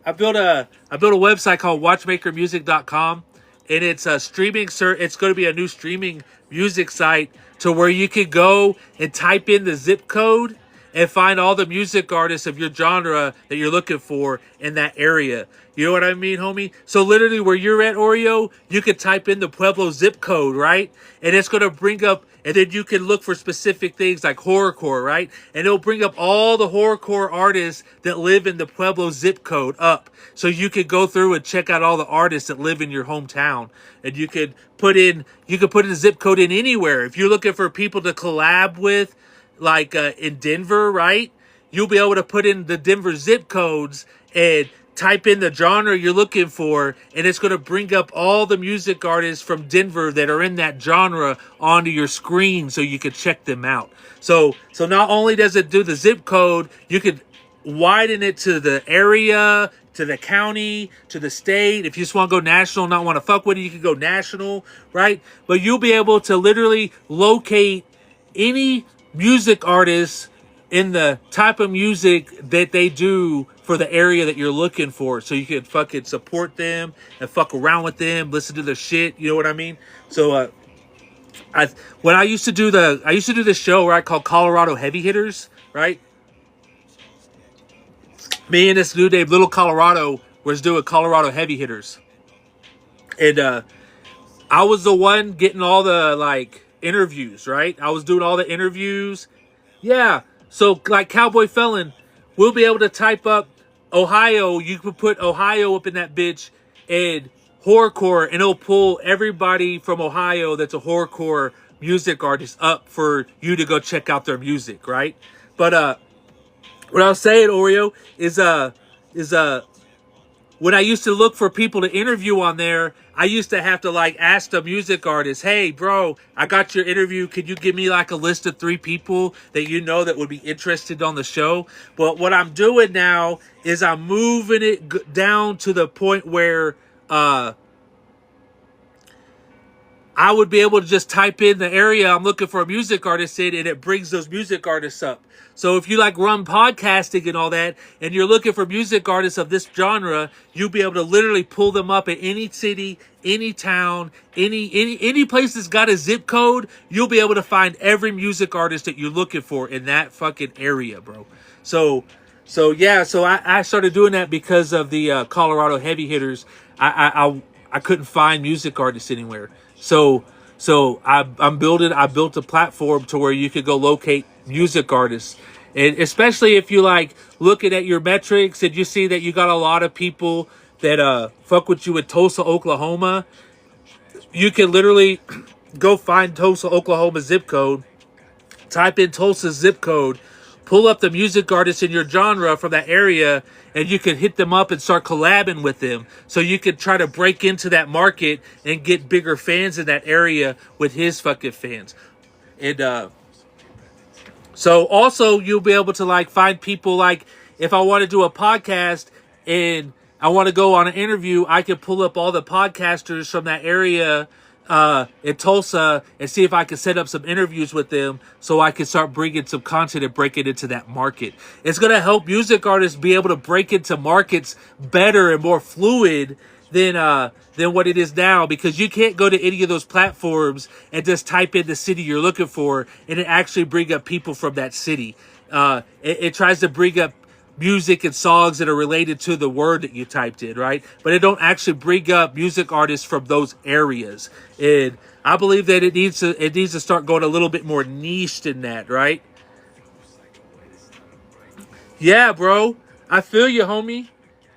I built a website called watchmakermusic.com, and it's a streaming it's going to be a new streaming music site to where you could go and type in the zip code, and find all the music artists of your genre that you're looking for in that area. You know what I mean, homie? So literally where you're at, Oreo, you can type in the Pueblo zip code, right? And it's going to bring up, and then you can look for specific things like horrorcore, right? And it'll bring up all the horrorcore artists that live in the Pueblo zip code up. So you could go through and check out all the artists that live in your hometown. And you could put in the zip code in anywhere. If you're looking for people to collab with, like in Denver, right? You'll be able to put in the Denver zip codes and type in the genre you're looking for, and it's going to bring up all the music artists from Denver that are in that genre onto your screen so you can check them out. So not only does it do the zip code, you could widen it to the area, to the county, to the state. If you just want to go national, not want to fuck with it, you can go national, right? But you'll be able to literally locate any music artists in the type of music that they do for the area that you're looking for, so you can fucking support them and fuck around with them, listen to their shit. You know what I mean? So, I used to do this show, right, called Colorado Heavy Hitters, right? Me and this dude named Little Colorado was doing Colorado Heavy Hitters, and I was the one getting all the like interviews, right? I was doing all the interviews. Yeah. So like Cowboy Felon, we'll be able to type up Ohio. You can put Ohio up in that bitch and horrorcore, and it'll pull everybody from Ohio that's a horrorcore music artist up for you to go check out their music, right? But what I was saying, Oreo, is when I used to look for people to interview on there, I used to have to like ask the music artist, hey, bro, I got your interview. Could you give me like a list of 3 people that you know that would be interested on the show? But what I'm doing now is I'm moving it down to the point where I would be able to just type in the area I'm looking for a music artist in, and it brings those music artists up. So if you like run podcasting and all that, and you're looking for music artists of this genre, you'll be able to literally pull them up at any city, any town, any place that's got a zip code. You'll be able to find every music artist that you're looking for in that fucking area, bro. So I started doing that because of the Colorado Heavy Hitters. I couldn't find music artists anywhere. So I built a platform to where you could go locate music artists. And especially if you like looking at your metrics and you see that you got a lot of people that fuck with you in Tulsa, Oklahoma, you can literally go find Tulsa, Oklahoma zip code, type in Tulsa zip code, pull up the music artists in your genre from that area, and you can hit them up and start collabing with them. So you can try to break into that market and get bigger fans in that area with his fucking fans. And so also you'll be able to like find people, like if I want to do a podcast and I want to go on an interview, I can pull up all the podcasters from that area in Tulsa and see if I can set up some interviews with them so I can start bringing some content and break it into that market. It's going to help music artists be able to break into markets better and more fluid than what it is now, because you can't go to any of those platforms and just type in the city you're looking for and it actually bring up people from that city. It tries to bring up music and songs that are related to the word that you typed in, right? But it don't actually bring up music artists from those areas. And I believe that it needs to start going a little bit more niche than that, right? Yeah, bro. I feel you, homie.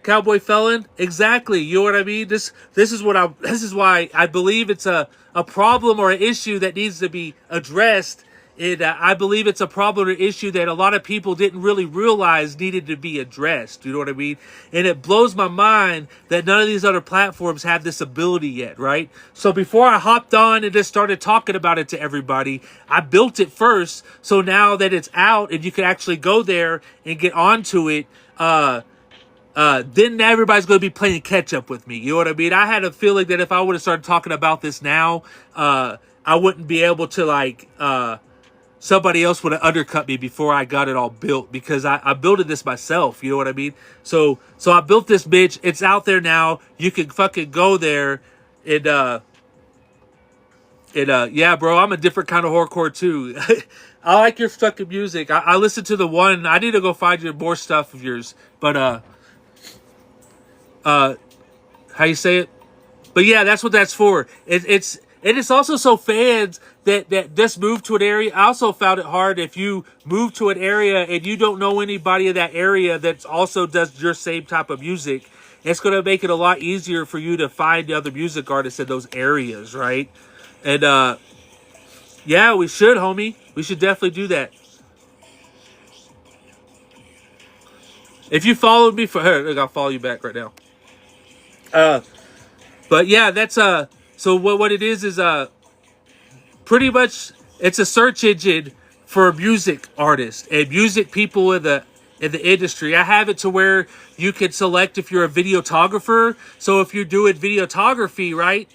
Cowboy Felon. Exactly. You know what I mean? This is why I believe it's a problem or an issue that needs to be addressed. I believe it's a problem or issue that a lot of people didn't really realize needed to be addressed. You know what I mean? And it blows my mind that none of these other platforms have this ability yet, right? So before I hopped on and just started talking about it to everybody, I built it first. So now that it's out and you can actually go there and get onto it, then everybody's going to be playing catch up with me. You know what I mean? I had a feeling that if I would have started talking about this now, I wouldn't be able to like, somebody else would have undercut me before I got it all built, because I built this myself. You know what I mean? So I built this bitch. It's out there now. You can fucking go there and Yeah, bro, I'm a different kind of horrorcore too. I like your fucking music. I listened to the one. I need to go find your more stuff of yours. But uh, how you say it? But yeah, that's what that's for. It's also so fans that just move to an area. I also found it hard if you move to an area and you don't know anybody in that area that also does your same type of music. It's going to make it a lot easier for you to find other music artists in those areas, right? And yeah, we should, homie. We should definitely do that. If you followed me for her, I'll follow you back right now. Uh, but yeah, that's so what it is pretty much it's a search engine for music artists and music people in the industry. I have it to where you can select if you're a videographer. So if you're doing videography, right,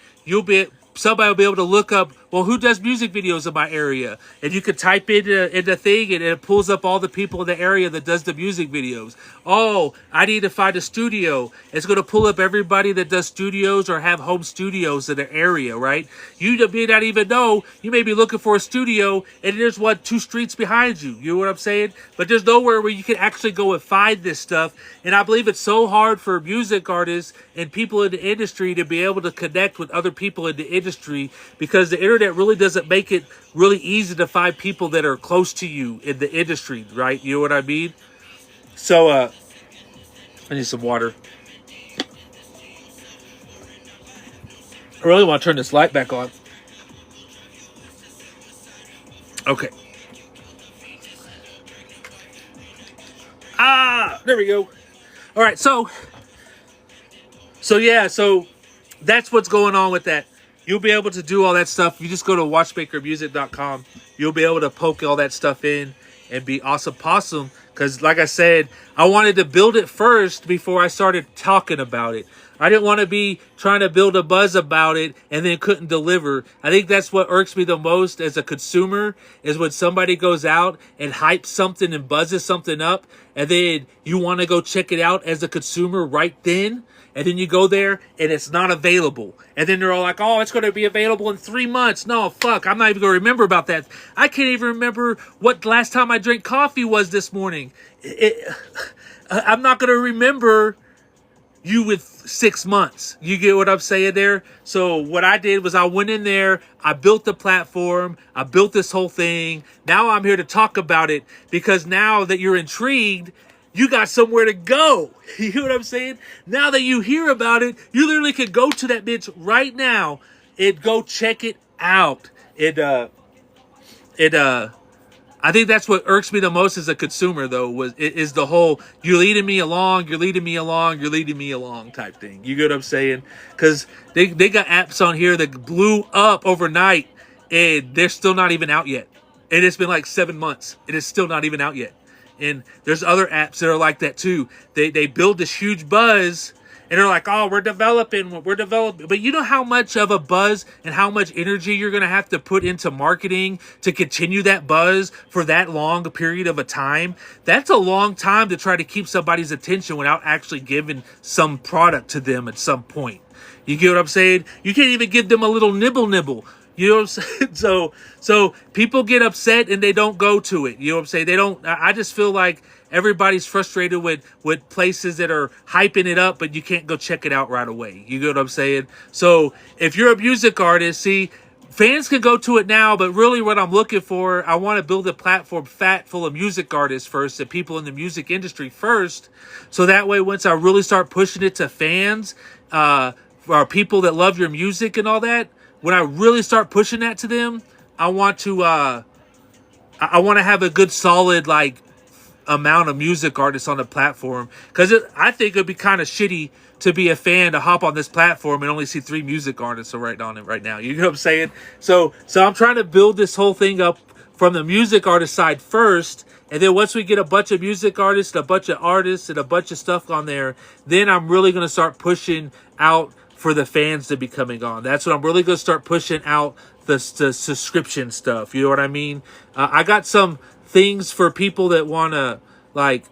somebody will be able to look up, well, who does music videos in my area? And you can type in the thing and it pulls up all the people in the area that does the music videos. Oh, I need to find a studio. It's going to pull up everybody that does studios or have home studios in the area, right? You may not even know. You may be looking for a studio and there's one 2 streets behind you. You know what I'm saying? But there's nowhere where you can actually go and find this stuff. And I believe it's so hard for music artists and people in the industry to be able to connect with other people in the industry because the internet really doesn't make it really easy to find people that are close to you in the industry, right? You know what I mean? So, I need some water. I really want to turn this light back on. Okay. There we go. All right, so yeah, so that's what's going on with that. You'll be able to do all that stuff. You just go to watchmakermusic.com. You'll be able to poke all that stuff in and be awesome possum. Because like I said, I wanted to build it first before I started talking about it. I didn't want to be trying to build a buzz about it and then couldn't deliver. I think that's what irks me the most as a consumer is when somebody goes out and hypes something and buzzes something up and then you want to go check it out as a consumer right then. And then you go there and it's not available. And then they're all like, oh, it's going to be available in 3 months. No, fuck, I'm not even going to remember about that. I can't even remember what the last time I drank coffee was this morning. I'm not going to remember you with 6 months. You get what I'm saying there? So what I did was I went in there, I built the platform, I built this whole thing. Now I'm here to talk about it because now that you're intrigued, you got somewhere to go. You know what I'm saying? Now that you hear about it, you literally could go to that bitch right now and go check it out. I think that's what irks me the most as a consumer, though, is the whole you're leading me along type thing. You get what I'm saying? Because they got apps on here that blew up overnight, and they're still not even out yet. And it's been like 7 months. It is still not even out yet. And there's other apps that are like that, too. They build this huge buzz, and they're like, oh, we're developing. But you know how much of a buzz and how much energy you're going to have to put into marketing to continue that buzz for that long a period of a time? That's a long time to try to keep somebody's attention without actually giving some product to them at some point. You get what I'm saying? You can't even give them a little nibble. You know what I'm saying? So people get upset and they don't go to it. You know what I'm saying? I just feel like everybody's frustrated with places that are hyping it up, but you can't go check it out right away. You get what I'm saying? So if you're a music artist, see, fans can go to it now, but really what I'm looking for, I want to build a platform full of music artists first, and people in the music industry first. So that way, once I really start pushing it to fans, or people that love your music and all that, when I really start pushing that to them, I want to have a good solid like amount of music artists on the platform because I think it'd be kind of shitty to be a fan to hop on this platform and only see 3 music artists right on it right now. You know what I'm saying? So I'm trying to build this whole thing up from the music artist side first, and then once we get a bunch of music artists, a bunch of artists, and a bunch of stuff on there, then I'm really going to start pushing out for the fans to be coming on. That's what I'm really going to start pushing out, the subscription stuff. You know what I mean? I got some things for people that want to like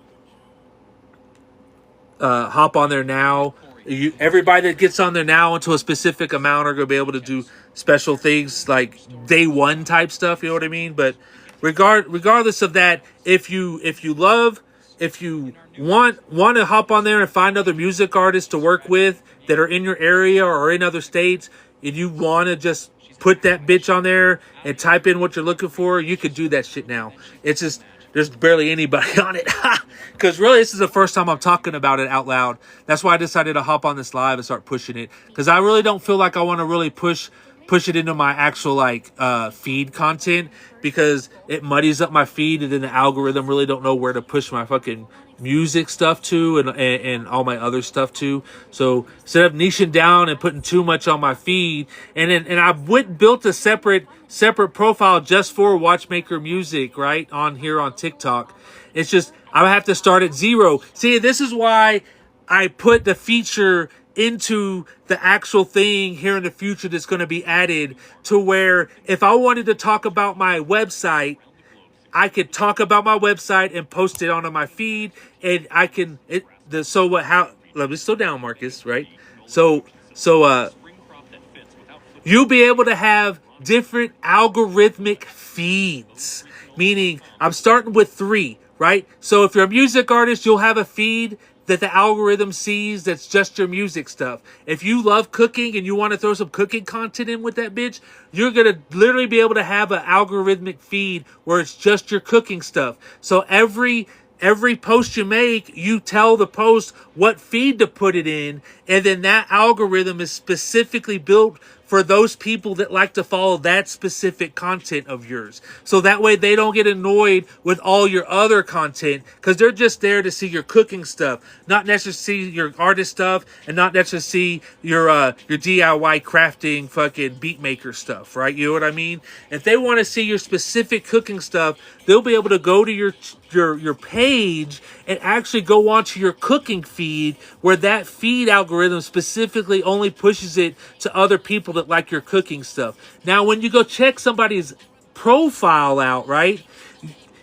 hop on there now. Everybody that gets on there now into a specific amount are going to be able to do special things like day one type stuff. You know what I mean? But regardless of that, if you want to hop on there and find other music artists to work with that are in your area or in other states, and you want to just put that bitch on there and type in what you're looking for, you could do that shit now. It's just there's barely anybody on it. Because really, this is the first time I'm talking about it out loud. That's why I decided to hop on this live and start pushing it. Because I really don't feel like I want to really push it into my actual feed content, because it muddies up my feed, and then the algorithm really don't know where to push my fucking music stuff to, and all my other stuff to. So instead of niching down and putting too much on my feed, and I went and built a separate profile just for Watchmaker Music right on here on TikTok. It's just I have to start at zero. See, this is why I put the feature into the actual thing here in the future that's going to be added, to where if I wanted to talk about my website, I could talk about my website and post it onto my feed, and I can let me slow down, Marcus, right? So you'll be able to have different algorithmic feeds, meaning I'm starting with 3, right? So if you're a music artist, you'll have a feed that the algorithm sees that's just your music stuff. If you love cooking and you want to throw some cooking content in with that bitch, you're going to literally be able to have an algorithmic feed where it's just your cooking stuff. So every post you make, you tell the post what feed to put it in, and then that algorithm is specifically built for those people that like to follow that specific content of yours. So that way they don't get annoyed with all your other content, because they're just there to see your cooking stuff, not necessarily see your artist stuff, and not necessarily see your DIY crafting fucking beat maker stuff, right? You know what I mean? If they want to see your specific cooking stuff, they'll be able to go to your page and actually go onto your cooking feed, where that feed algorithm specifically only pushes it to other people that like your cooking stuff. Now, when you go check somebody's profile out, right,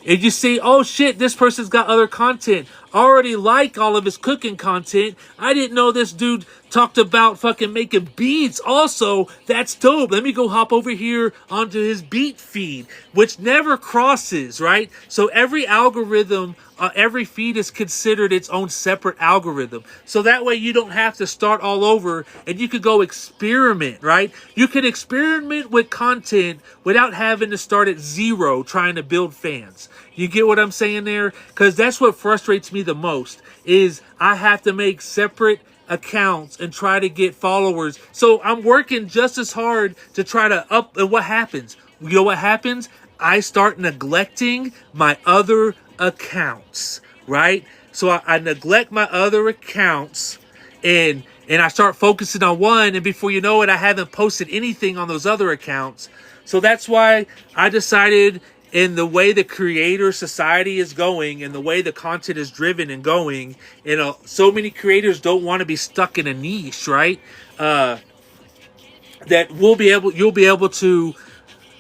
and you see, oh shit, this person's got other content. I already like all of his cooking content. I didn't know this dude talked about fucking making beats also. That's dope. Let me go hop over here onto his beat feed, which never crosses, right? So every algorithm, every feed is considered its own separate algorithm. So that way you don't have to start all over, and you could go experiment, right? You can experiment with content without having to start at zero trying to build fans. You get what I'm saying there? Because that's what frustrates me the most, is I have to make separate accounts and try to get followers. So I'm working just as hard to try to up, and what happens? You know what happens? I start neglecting my other accounts, right? So I neglect my other accounts, and I start focusing on one, and before you know it, I haven't posted anything on those other accounts. So that's why I decided, in the way the creator society is going and the way the content is driven and going, so many creators don't want to be stuck in a niche, right? That you'll be able to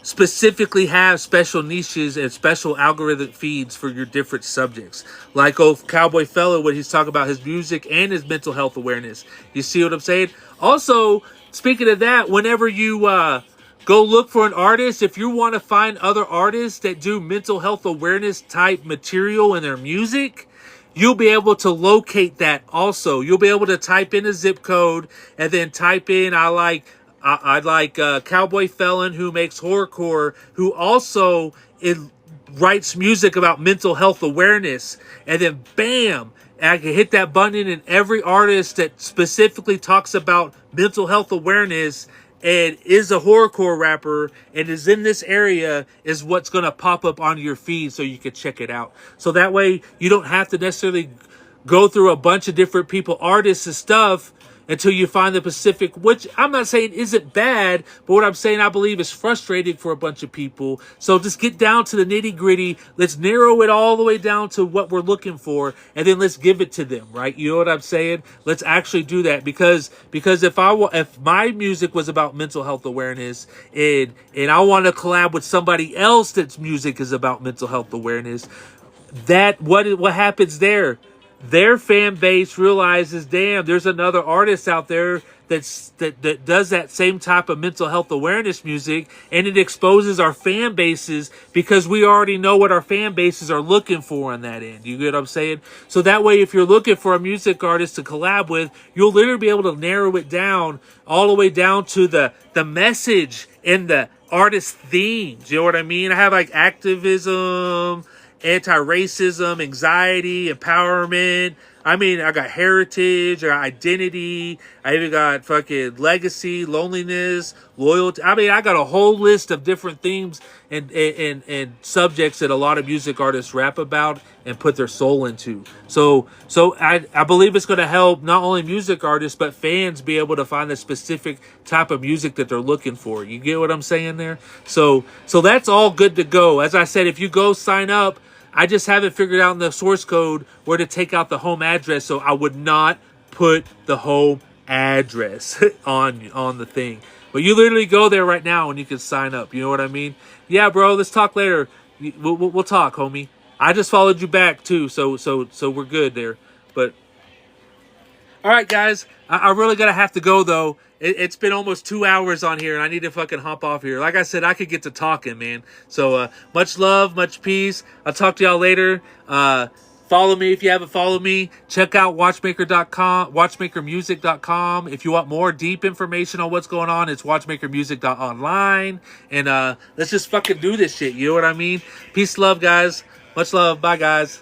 specifically have special niches and special algorithmic feeds for your different subjects. Like old Cowboy Fella, when he's talking about his music and his mental health awareness. You see what I'm saying? Also, speaking of that, whenever you go look for an artist, if you want to find other artists that do mental health awareness type material in their music, you'll be able to locate that also. You'll be able to type in a zip code and then type in, I like Cowboy Felon, who makes horrorcore, who also writes music about mental health awareness, and then bam, and I can hit that button, and every artist that specifically talks about mental health awareness and is a horrorcore rapper and is in this area is what's going to pop up on your feed, so you can check it out. So that way you don't have to necessarily go through a bunch of different people, artists and stuff, until you find the specific, which I'm not saying isn't bad, but what I'm saying I believe is frustrating for a bunch of people. So just get down to the nitty gritty. Let's narrow it all the way down to what we're looking for, and then let's give it to them, right? You know what I'm saying? Let's actually do that, because if my music was about mental health awareness, and I want to collab with somebody else that's music is about mental health awareness, that what happens there? their fan base realizes, damn, there's another artist out there that does that same type of mental health awareness music, and it exposes our fan bases because we already know what our fan bases are looking for on that end. You get what I'm saying? So that way, if you're looking for a music artist to collab with, you'll literally be able to narrow it down all the way down to the message and the artist themes. You know what I mean? I have like activism, anti-racism, anxiety, empowerment. I mean, I got heritage, I got identity, I even got fucking legacy, loneliness, loyalty. I mean, I got a whole list of different themes and subjects that a lot of music artists rap about and put their soul into. So I believe it's going to help not only music artists, but fans be able to find the specific type of music that they're looking for. You get what I'm saying there? So that's all good to go. As I said, if you go sign up, I just haven't figured out in the source code where to take out the home address, so I would not put the home address on the thing. But you literally go there right now and you can sign up. You know what I mean? Yeah, bro. Let's talk later. We'll talk, homie. I just followed you back too, so we're good there. But all right, guys. I really gotta have to go though. It's been almost 2 hours on here, and I need to fucking hop off here. Like I said, I could get to talking, man. So much love, much peace. I'll talk to y'all later. Follow me if you haven't followed me. Check out watchmaker.com, watchmakermusic.com. If you want more deep information on what's going on, it's watchmakermusic.online. And let's just fucking do this shit. You know what I mean? Peace, love, guys. Much love. Bye, guys.